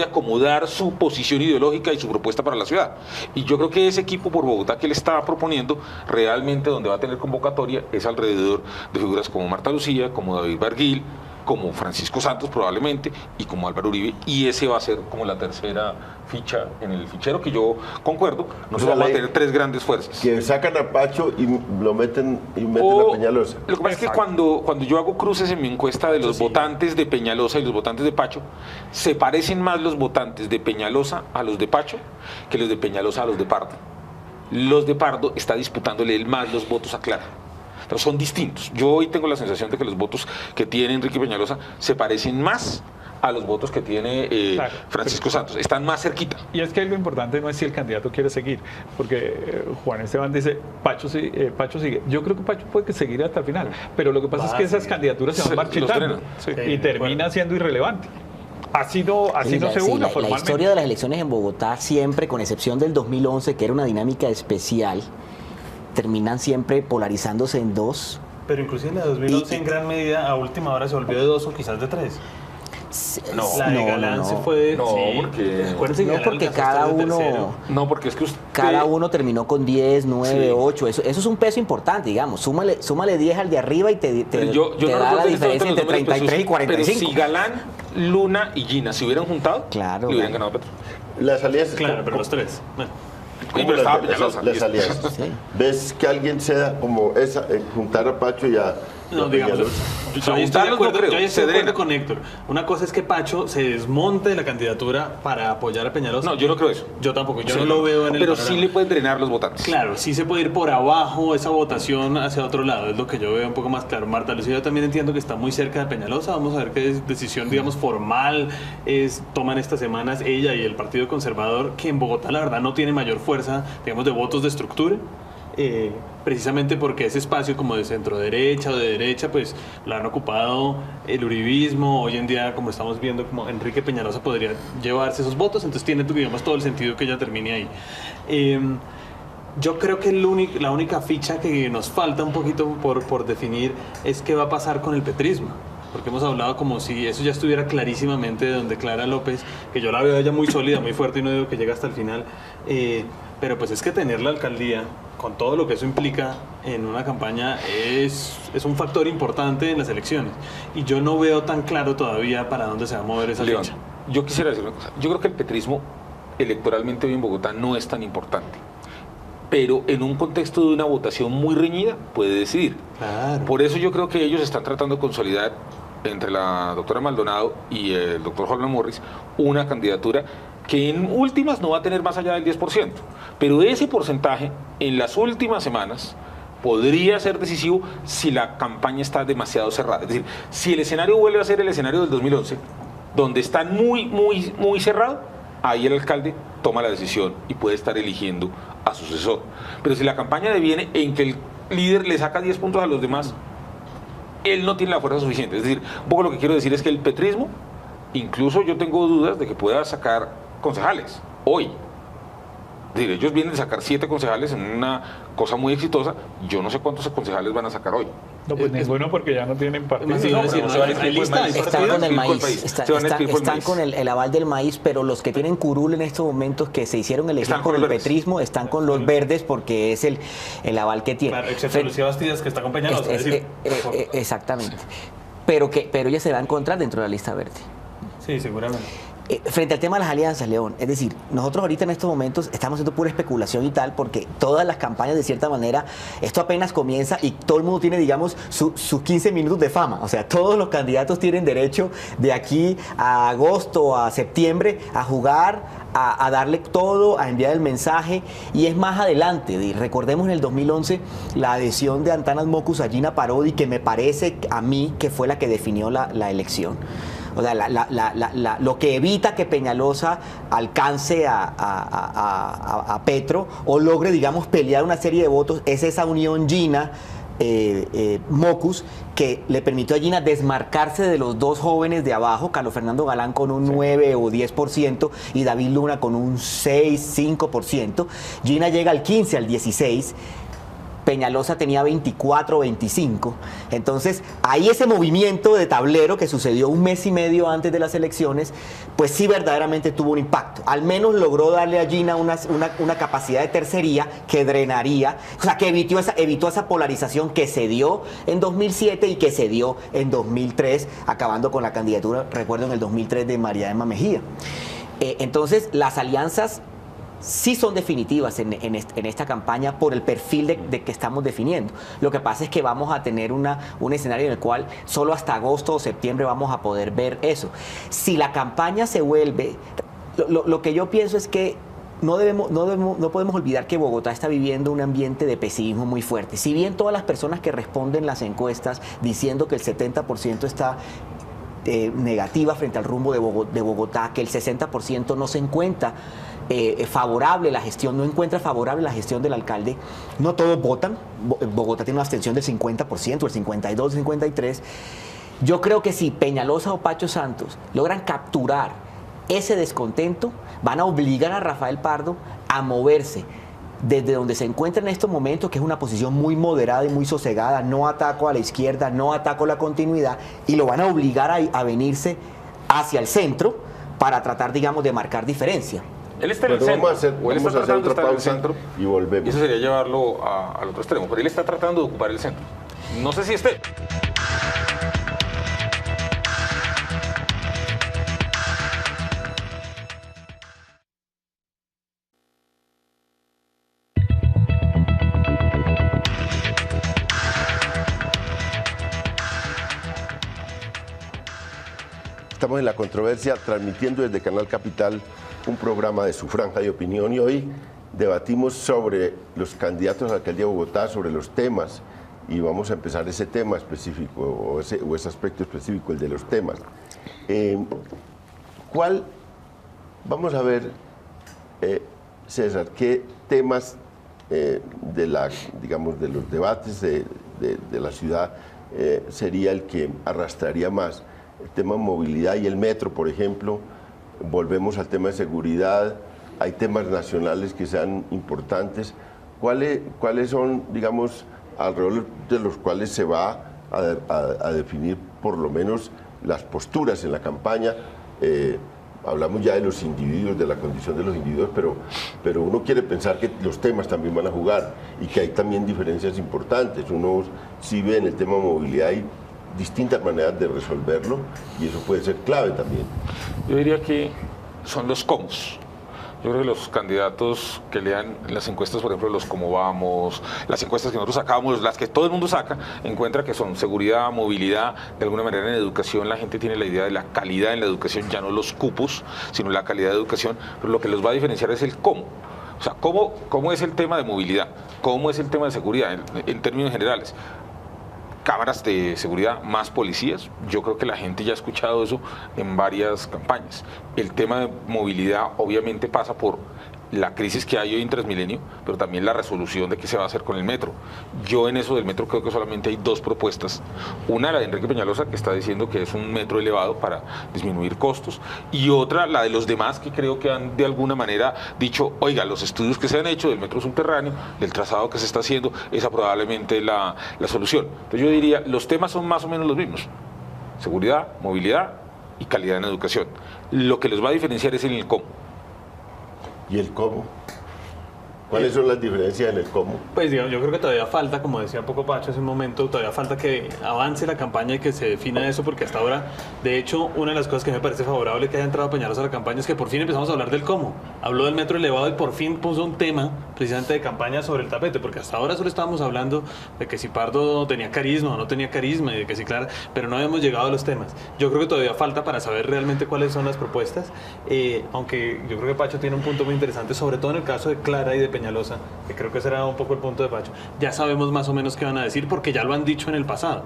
acomodar su posición ideológica y su propuesta para la ciudad. Y yo creo que ese equipo por Bogotá que él está proponiendo, realmente donde va a tener convocatoria es alrededor de figuras como Marta Lucía, como David Barguil, como Francisco Santos probablemente y como Álvaro Uribe, y ese va a ser como la tercera ficha en el fichero, que yo concuerdo, nosotros vamos a tener 3 grandes fuerzas. Que sacan a Pacho y lo meten a Peñalosa. Lo que pasa es que cuando yo hago cruces en mi encuesta de los votantes de Peñalosa y los votantes de Pacho, se parecen más los votantes de Peñalosa a los de Pacho que los de Peñalosa a los de Pardo. Los de Pardo está disputándole más los votos a Clara. Pero son distintos. Yo hoy tengo la sensación de que los votos que tiene Enrique Peñalosa se parecen más a los votos que tiene Francisco Santos. Están más cerquita. Y es que lo importante no es si el candidato quiere seguir, porque Juan Esteban dice, Pacho sigue. Yo creo que Pacho puede seguir hasta el final, pero lo que pasa es que esas candidaturas se van marchitando y termina siendo irrelevante. Así no se una formalmente. La historia de las elecciones en Bogotá siempre, con excepción del 2011, que era una dinámica especial, terminan siempre polarizándose en 2. Pero inclusive la de 2011 en gran medida a última hora se volvió de 2 o quizás de 3. La de Galán se fue. Porque cada uno. No, porque es que cada uno terminó con 10, 9, 8. Eso es un peso importante, digamos. Súmale 10 al de arriba y te da la diferencia entre 33 y 45. Pero si Galán, Luna y Gina se hubieran juntado, le hubieran ganado Petro. Las alianzas. Claro, pero los 3. Bueno. ¿Cómo las alianzas? Sí. ¿Ves que alguien sea como esa, juntar a Pacho y a... No, digamos, yo estoy de acuerdo con Héctor. Una cosa es que Pacho se desmonte de la candidatura para apoyar a Peñalosa. No, yo no creo eso. Yo tampoco, yo no lo veo en el Pero panorama. sí le pueden drenar los votantes. Claro, sí se puede ir por abajo esa votación hacia otro lado, es lo que yo veo un poco más claro. Marta Lucía, yo también entiendo que está muy cerca de Peñalosa. Vamos a ver qué decisión, digamos, formal toman estas semanas ella y el Partido Conservador, que en Bogotá la verdad no tiene mayor fuerza, digamos, de votos de estructura. Precisamente porque ese espacio como de centro derecha o de derecha pues lo han ocupado el uribismo. Hoy en día, como estamos viendo, como Enrique Peñalosa podría llevarse esos votos, entonces tiene, digamos, todo el sentido que ella termine ahí. Yo creo que la única ficha que nos falta un poquito por definir es qué va a pasar con el petrismo, porque hemos hablado como si eso ya estuviera clarísimamente de donde Clara López, que yo la veo ella muy sólida, muy fuerte y no digo que llegue hasta el final, pero pues es que tener la alcaldía con todo lo que eso implica en una campaña es un factor importante en las elecciones, y yo no veo tan claro todavía para dónde se va a mover esa León, ficha. yo quisiera decir una cosa. Yo creo que el petrismo electoralmente hoy en Bogotá no es tan importante, pero en un contexto de una votación muy reñida puede decidir. Claro. Por eso yo creo que ellos están tratando de consolidar entre la doctora Maldonado y el doctor Holman Morris una candidatura que en últimas no va a tener más allá del 10%, pero ese porcentaje en las últimas semanas podría ser decisivo si la campaña está demasiado cerrada. Es decir, si el escenario vuelve a ser el escenario del 2011, donde está muy cerrado, ahí el alcalde toma la decisión y puede estar eligiendo a su sucesor. Pero si la campaña deviene en que el líder le saca 10 puntos a los demás, él no tiene la fuerza suficiente. Es decir, un poco lo que quiero decir es que el petrismo, incluso yo tengo dudas de que pueda sacar concejales hoy. Es decir, ellos vienen de sacar 7 concejales en una cosa muy exitosa. Yo no sé cuántos concejales van a sacar hoy. No, pues ninguno, porque ya no tienen partido. Están con el maíz, están con el aval del maíz, pero los que tienen curul en estos momentos, que se hicieron elegir por el petrismo, están con los verdes porque es el aval que tiene. Claro, excepto Lucía Bastidas, que está con Peñalosa. Exactamente. Pero ella se va a encontrar dentro de la lista verde. Sí, seguramente. Frente al tema de las alianzas, León, es decir, nosotros ahorita en estos momentos estamos haciendo pura especulación y tal, porque todas las campañas de cierta manera, esto apenas comienza y todo el mundo tiene, digamos, sus 15 minutos de fama. O sea, todos los candidatos tienen derecho de aquí a agosto, a septiembre, a jugar, a darle todo, a enviar el mensaje, y es más adelante. Y recordemos en el 2011 la adhesión de Antanas Mockus a Gina Parodi, que me parece a mí que fue la que definió la elección. O sea, lo que evita que Peñalosa alcance a Petro o logre, digamos, pelear una serie de votos es esa unión Gina Mockus, que le permitió a Gina desmarcarse de los dos jóvenes de abajo, Carlos Fernando Galán con un 9 o 10% y David Luna con un 6, 5%. Gina llega al 15, al 16%. Peñalosa tenía 24 o 25. Entonces, ahí ese movimiento de tablero que sucedió un mes y medio antes de las elecciones, pues sí verdaderamente tuvo un impacto. Al menos logró darle a Gina una capacidad de tercería que drenaría, o sea, que evitó esa polarización que se dio en 2007 y que se dio en 2003, acabando con la candidatura, recuerdo, en el 2003 de María Emma Mejía. Entonces, las alianzas sí son definitivas en esta campaña por el perfil de que estamos definiendo. Lo que pasa es que vamos a tener un escenario en el cual solo hasta agosto o septiembre vamos a poder ver eso. Si la campaña se vuelve... Lo que yo pienso es que no podemos olvidar que Bogotá está viviendo un ambiente de pesimismo muy fuerte. Si bien todas las personas que responden las encuestas diciendo que el 70% está negativa frente al rumbo de Bogotá, que el 60% no se encuentra favorable la gestión, no encuentra favorable la gestión del alcalde, no todos votan. Bogotá tiene una abstención del 50%, el 52, el 53%. Yo creo que si Peñalosa o Pacho Santos logran capturar ese descontento, van a obligar a Rafael Pardo a moverse desde donde se encuentra en estos momentos, que es una posición muy moderada y muy sosegada, no ataco a la izquierda, no ataco la continuidad, y lo van a obligar a venirse hacia el centro para tratar, digamos, de marcar diferencia. Él está en el centro, vamos a hacer otra pausa y volvemos. Y eso sería llevarlo al otro extremo, pero él está tratando de ocupar el centro. No sé si esté. Estamos en La Controversia, transmitiendo desde Canal Capital un programa de Su Franja de Opinión, y hoy debatimos sobre los candidatos a la alcaldía de Bogotá, sobre los temas, y vamos a empezar ese tema específico o ese aspecto específico, el de los temas. Vamos a ver, César, qué temas de los debates de la ciudad sería el que arrastraría más. El tema de movilidad y el metro, por ejemplo. Volvemos al tema de seguridad. Hay temas nacionales que sean importantes. ¿Cuáles son, digamos, alrededor de los cuales se va a definir por lo menos las posturas en la campaña? Hablamos ya de los individuos, de la condición de los individuos, pero uno quiere pensar que los temas también van a jugar y que hay también diferencias importantes. Uno sí ve en el tema de movilidad y distintas maneras de resolverlo, y eso puede ser clave también. Yo diría que son los cómo. Yo creo que los candidatos que lean las encuestas, por ejemplo, los cómo vamos, las encuestas que nosotros sacamos, las que todo el mundo saca, encuentra que son seguridad, movilidad. De alguna manera en educación la gente tiene la idea de la calidad en la educación, ya no los cupos, sino la calidad de educación, pero lo que los va a diferenciar es el cómo. O sea, cómo es el tema de movilidad, cómo es el tema de seguridad en términos generales. Cámaras de seguridad, más policías. Yo creo que la gente ya ha escuchado eso en varias campañas. El tema de movilidad obviamente pasa por la crisis que hay hoy en Transmilenio, pero también la resolución de qué se va a hacer con el metro. Yo en eso del metro creo que solamente hay dos propuestas. Una, la de Enrique Peñalosa, que está diciendo que es un metro elevado para disminuir costos, y otra, la de los demás, que creo que han de alguna manera dicho, oiga, los estudios que se han hecho del metro subterráneo, del trazado que se está haciendo, esa probablemente la solución. Entonces yo diría, los temas son más o menos los mismos: seguridad, movilidad y calidad en educación. Lo que los va a diferenciar es en el cómo. ¿Y el cómo? ¿Cuáles son las diferencias en el cómo? Pues digamos, yo creo que todavía falta, como decía un poco Pacho hace un momento, todavía falta que avance la campaña y que se defina eso, porque hasta ahora, de hecho, una de las cosas que me parece favorable que haya entrado Peñalosa a la campaña es que por fin empezamos a hablar del cómo. Habló del metro elevado y por fin puso un tema precisamente de campaña sobre el tapete, porque hasta ahora solo estábamos hablando de que si Pardo tenía carisma o no tenía carisma, y de que si Clara, pero no habíamos llegado a los temas. Yo creo que todavía falta para saber realmente cuáles son las propuestas, aunque yo creo que Pacho tiene un punto muy interesante, sobre todo en el caso de Clara y de Peñalosa, que creo que será un poco el punto de Pacho. Ya sabemos más o menos qué van a decir porque ya lo han dicho en el pasado.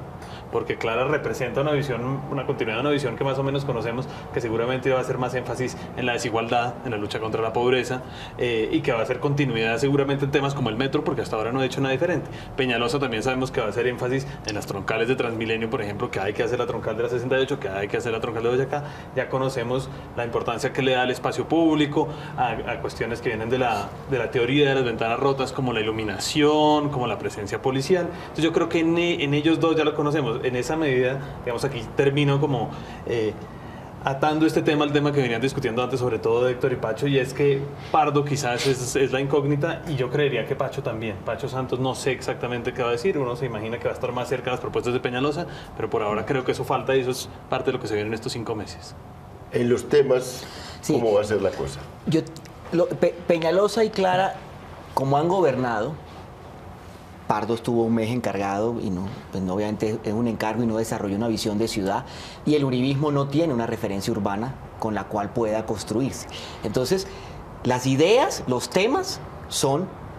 Porque Clara representa una visión, una continuidad de una visión que más o menos conocemos, que seguramente va a hacer más énfasis en la desigualdad, en la lucha contra la pobreza, y que va a hacer continuidad seguramente en temas como el metro, porque hasta ahora no ha hecho nada diferente. Peñalosa también sabemos que va a hacer énfasis en las troncales de Transmilenio, por ejemplo, que hay que hacer la troncal de la 68, que hay que hacer la troncal de Boyacá. Ya conocemos la importancia que le da al espacio público, a cuestiones que vienen de la teoría de las ventanas rotas, como la iluminación, como la presencia policial. Entonces yo creo que en ellos dos ya lo conocemos. En esa medida, digamos, aquí termino como atando este tema al tema que venían discutiendo antes, sobre todo Héctor y Pacho, y es que Pardo quizás es la incógnita, y yo creería que Pacho también. Pacho Santos no sé exactamente qué va a decir, uno se imagina que va a estar más cerca de las propuestas de Peñalosa, pero por ahora creo que eso falta y eso es parte de lo que se viene en estos 5 meses. En los temas, ¿cómo va a ser la cosa? Peñalosa y Clara, como han gobernado, Pardo estuvo un mes encargado y pues obviamente es un encargo y no desarrolló una visión de ciudad, y el uribismo no tiene una referencia urbana con la cual pueda construirse. Entonces, las ideas, los temas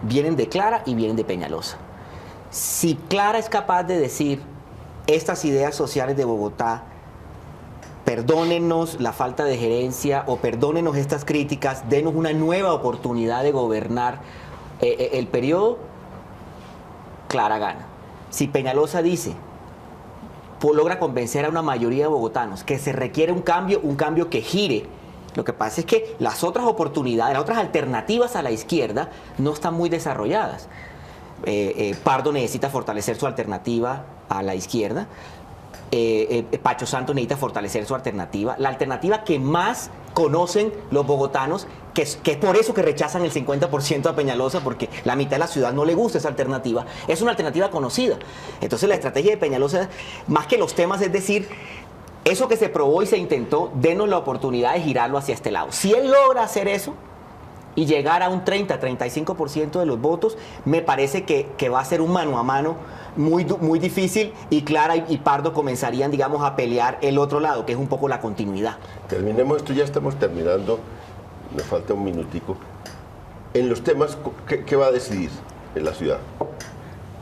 vienen de Clara y vienen de Peñalosa. Si Clara es capaz de decir estas ideas sociales de Bogotá, perdónenos la falta de gerencia o perdónenos estas críticas, denos una nueva oportunidad de gobernar el periodo, Clara gana. Si Peñalosa dice, logra convencer a una mayoría de bogotanos que se requiere un cambio que gire, lo que pasa es que las otras oportunidades, las otras alternativas a la izquierda no están muy desarrolladas. Pardo necesita fortalecer su alternativa a la izquierda. Pacho Santos necesita fortalecer su alternativa, la alternativa que más conocen los bogotanos, que es por eso que rechazan el 50% a Peñalosa, porque la mitad de la ciudad no le gusta esa alternativa. Es una alternativa conocida. Entonces la estrategia de Peñalosa, más que los temas, es decir, eso que se probó y se intentó, denos la oportunidad de girarlo hacia este lado. Si él logra hacer eso y llegar a un 30-35% de los votos, me parece que va a ser un mano a mano muy difícil, y Clara y Pardo comenzarían, digamos, a pelear el otro lado, que es un poco la continuidad. Terminemos esto, ya estamos terminando, me falta un minutico. En los temas, ¿qué va a decidir en la ciudad?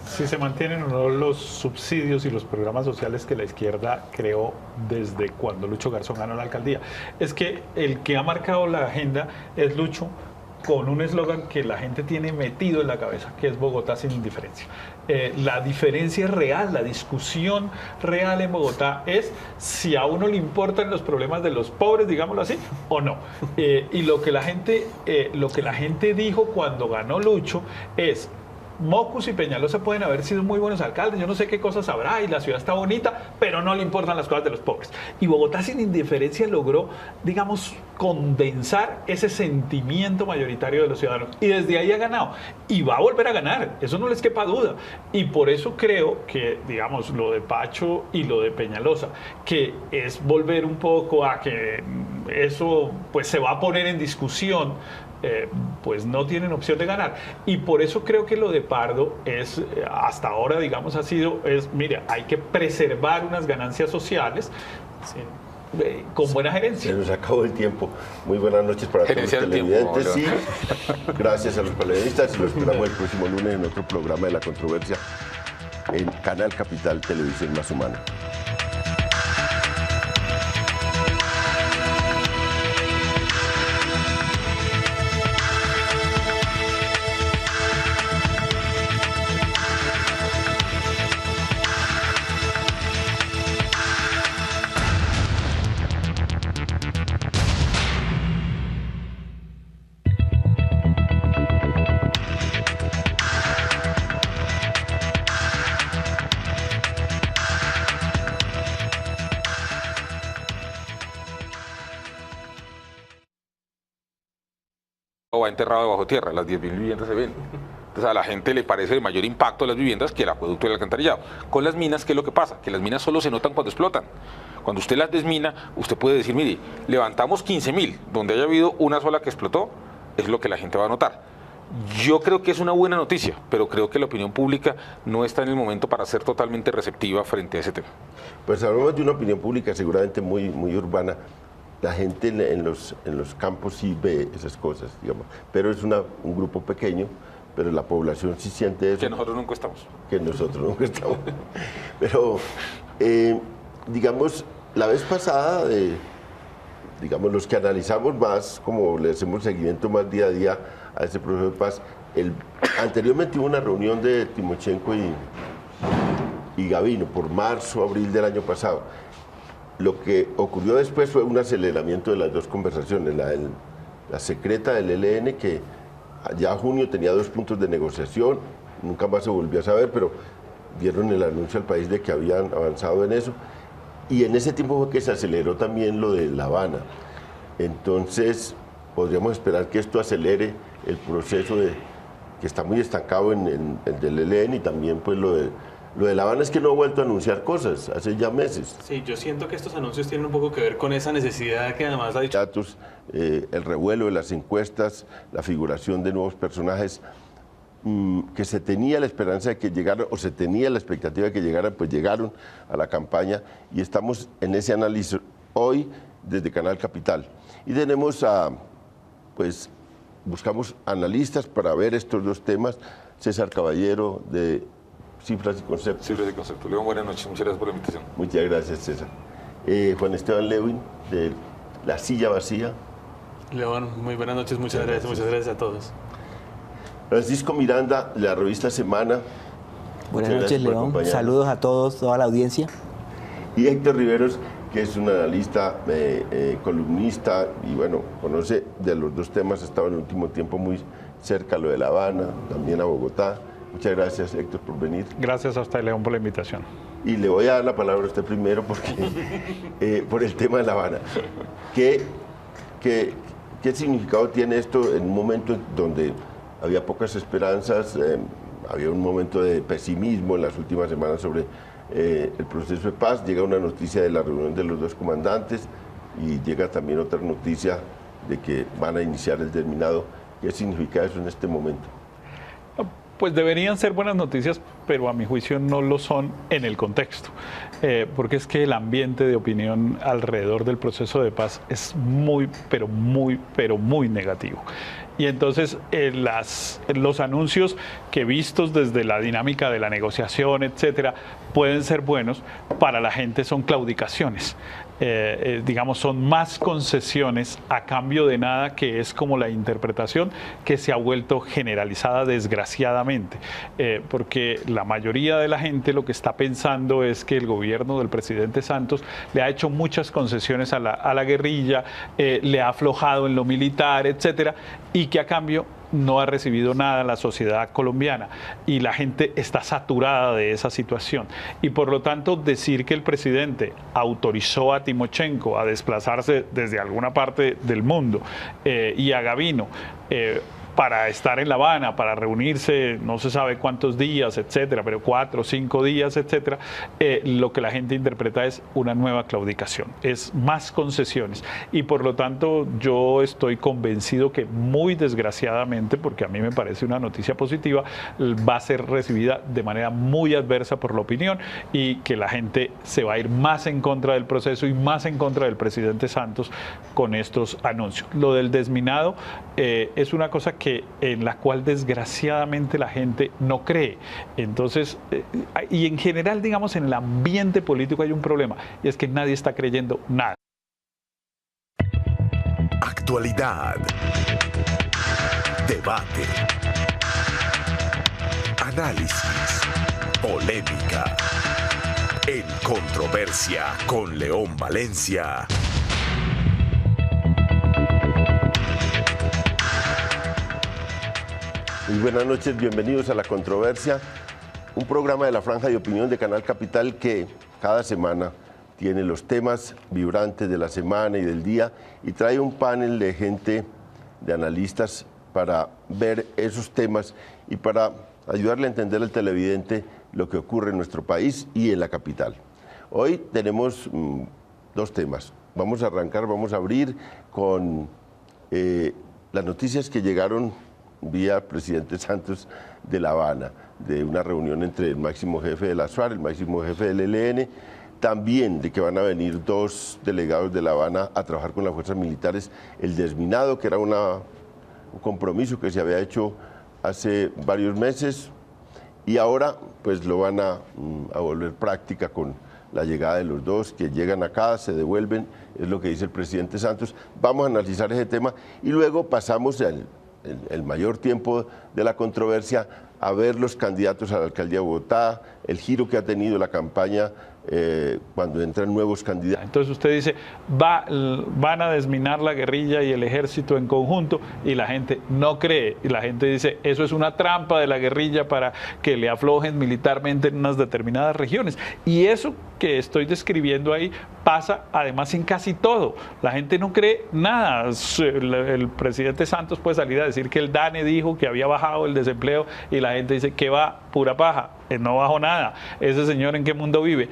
Si se mantienen o no los subsidios y los programas sociales que la izquierda creó desde cuando Lucho Garzón ganó la alcaldía. Es que el que ha marcado la agenda es Lucho, con un eslogan que la gente tiene metido en la cabeza, que es Bogotá sin indiferencia. La diferencia real, la discusión real en Bogotá es si a uno le importan los problemas de los pobres, digámoslo así, o no. Y lo que la gente dijo cuando ganó Lucho es: Mocus y Peñalosa pueden haber sido muy buenos alcaldes, yo no sé qué cosas habrá y la ciudad está bonita, pero no le importan las cosas de los pobres. Y Bogotá sin indiferencia logró, digamos, condensar ese sentimiento mayoritario de los ciudadanos, y desde ahí ha ganado y va a volver a ganar, eso no les quepa duda. Y por eso creo que, digamos, lo de Pacho y lo de Peñalosa, que es volver un poco a que eso pues se va a poner en discusión, pues no tienen opción de ganar. Y por eso creo que lo de Pardo es, hasta ahora, digamos, mira, hay que preservar unas ganancias sociales, sí, con buena gerencia. Se nos acabó el tiempo. Muy buenas noches para todos los televidentes. Sí, gracias a los periodistas, y los esperamos el próximo lunes en otro programa de La Controversia en Canal Capital, Televisión Más Humana. va enterrado debajo tierra, las 10.000 viviendas se ven. Entonces a la gente le parece de mayor impacto las viviendas que el acueducto y el alcantarillado. Con las minas, ¿qué es lo que pasa? Que las minas solo se notan cuando explotan. Cuando usted las desmina, usted puede decir, mire, levantamos 15.000, donde haya habido una sola que explotó, es lo que la gente va a notar. Yo creo que es una buena noticia, pero creo que la opinión pública no está en el momento para ser totalmente receptiva frente a ese tema. Pues hablamos de una opinión pública seguramente muy urbana. La gente en los campos sí ve esas cosas, digamos, pero es un grupo pequeño, pero la población sí siente eso. Que nosotros nunca estamos. Que nosotros nunca estamos. Pero, digamos, la vez pasada, digamos, los que analizamos más, como le hacemos seguimiento más día a día a ese proceso de paz, anteriormente hubo una reunión de Timochenko y Gavino por marzo, abril del año pasado. Lo que ocurrió después fue un aceleramiento de las dos conversaciones. La secreta del ELN, que ya junio tenía 2 puntos de negociación, nunca más se volvió a saber, pero dieron el anuncio al país de que habían avanzado en eso. Y en ese tiempo fue que se aceleró también lo de La Habana. Entonces, podríamos esperar que esto acelere el proceso que está muy estancado en el del ELN, y también pues lo de La Habana es que no ha vuelto a anunciar cosas hace ya meses. Sí, yo siento que estos anuncios tienen un poco que ver con esa necesidad que además ha dicho. Datos, el revuelo de las encuestas, la figuración de nuevos personajes que se tenía la esperanza de que llegaran, o se tenía la expectativa de que llegaran, pues llegaron a la campaña, y estamos en ese análisis hoy desde Canal Capital. Y tenemos pues buscamos analistas para ver estos dos temas. César Caballero de Cifras y Conceptos. Cifras y Conceptos. León, buenas noches. Muchas gracias por la invitación. Muchas gracias, César. Juan Esteban Lewin de La Silla Vacía. León, muy buenas noches. Muchas gracias a todos. Francisco Miranda, de la revista Semana. Buenas noches, León. Saludos a todos, toda la audiencia. Y Héctor Riveros, que es un analista, columnista, y bueno, conoce de los dos temas, ha estado en el último tiempo muy cerca a lo de La Habana, también a Bogotá. Muchas gracias, Héctor, por venir. Gracias a usted, León, por la invitación. Y le voy a dar la palabra a usted primero porque, por el tema de La Habana. ¿Qué significado tiene esto en un momento donde había pocas esperanzas, había un momento de pesimismo en las últimas semanas sobre el proceso de paz? Llega una noticia de la reunión de los dos comandantes y llega también otra noticia de que van a iniciar el terminado. ¿Qué significa eso en este momento? Pues deberían ser buenas noticias, pero a mi juicio no lo son en el contexto, porque es que el ambiente de opinión alrededor del proceso de paz es muy negativo. Y entonces los anuncios que vistos desde la dinámica de la negociación, etcétera, pueden ser buenos, para la gente son claudicaciones. Digamos, son más concesiones a cambio de nada, que es como la interpretación que se ha vuelto generalizada, desgraciadamente, porque la mayoría de la gente lo que está pensando es que el gobierno del presidente Santos le ha hecho muchas concesiones a la guerrilla, le ha aflojado en lo militar, etcétera, y que a cambio no ha recibido nada la sociedad colombiana, y la gente está saturada de esa situación. Y por lo tanto, decir que el presidente autorizó a Timochenko a desplazarse desde alguna parte del mundo y a Gavino para estar en La Habana, para reunirse no se sabe cuántos días, etcétera, pero 4 o 5 días, etcétera, lo que la gente interpreta es una nueva claudicación, es más concesiones. Y por lo tanto yo estoy convencido que, muy desgraciadamente, porque a mí me parece una noticia positiva, va a ser recibida de manera muy adversa por la opinión, y que la gente se va a ir más en contra del proceso y más en contra del presidente Santos con estos anuncios. Lo del desminado es una cosa en la cual desgraciadamente la gente no cree. Entonces, y en general, digamos, en el ambiente político hay un problema, y es que nadie está creyendo nada. Actualidad. Debate. Análisis. Polémica. En Controversia con León Valencia. Muy buenas noches, bienvenidos a La Controversia, un programa de la Franja de Opinión de Canal Capital que cada semana tiene los temas vibrantes de la semana y del día, y trae un panel de gente, de analistas para ver esos temas y para ayudarle a entender al televidente lo que ocurre en nuestro país y en la capital. Hoy tenemos dos temas. Vamos a abrir con las noticias que llegaron vía presidente Santos de La Habana, de una reunión entre el máximo jefe de la SUAR, el máximo jefe del ELN, también de que van a venir dos delegados de La Habana a trabajar con las fuerzas militares, el desminado, que era un compromiso que se había hecho hace varios meses, y ahora pues lo van a volver práctica con la llegada de los dos, que llegan acá, se devuelven, es lo que dice el presidente Santos. Vamos a analizar ese tema y luego pasamos el mayor tiempo de la controversia a ver los candidatos a la alcaldía de Bogotá, el giro que ha tenido la campaña cuando entran nuevos candidatos. Entonces usted dice, van a desminar la guerrilla y el ejército en conjunto, y la gente no cree, y la gente dice, eso es una trampa de la guerrilla para que le aflojen militarmente en unas determinadas regiones. Y eso que estoy describiendo ahí pasa además en casi todo. La gente no cree nada. El presidente Santos puede salir a decir que el DANE dijo que había bajado el desempleo y la gente dice que va, pura paja, no bajó nada. Ese señor, ¿en qué mundo vive?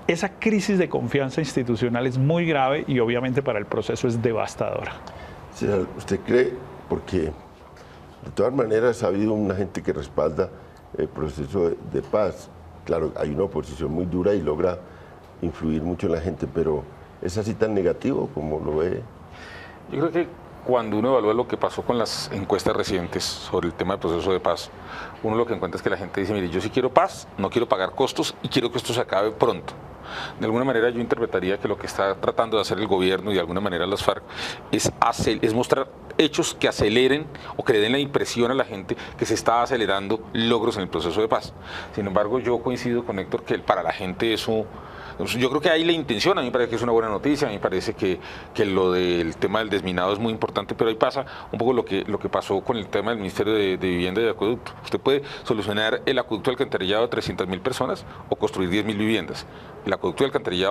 Esa crisis de confianza institucional es muy grave y obviamente para el proceso es devastadora. ¿Usted cree? Porque de todas maneras ha habido una gente que respalda el proceso de paz. Claro, hay una oposición muy dura y logra influir mucho en la gente, pero ¿es así tan negativo como lo ve? Yo creo que cuando uno evalúa lo que pasó con las encuestas recientes sobre el tema del proceso de paz, uno lo que encuentra es que la gente dice, mire, yo sí quiero paz, no quiero pagar costos y quiero que esto se acabe pronto. De alguna manera yo interpretaría que lo que está tratando de hacer el gobierno y de alguna manera las FARC es mostrar hechos que aceleren o que le den la impresión a la gente que se está acelerando logros en el proceso de paz. Sin embargo, yo coincido con Héctor que para la gente eso... Yo creo que ahí la intención, a mí me parece que es una buena noticia, a mí me parece que lo del tema del desminado es muy importante, pero ahí pasa un poco lo que pasó con el tema del Ministerio de Vivienda y de Acueducto. Usted puede solucionar el acueducto de alcantarillado de 300.000 personas o construir 10.000 viviendas. El acueducto de alcantarillado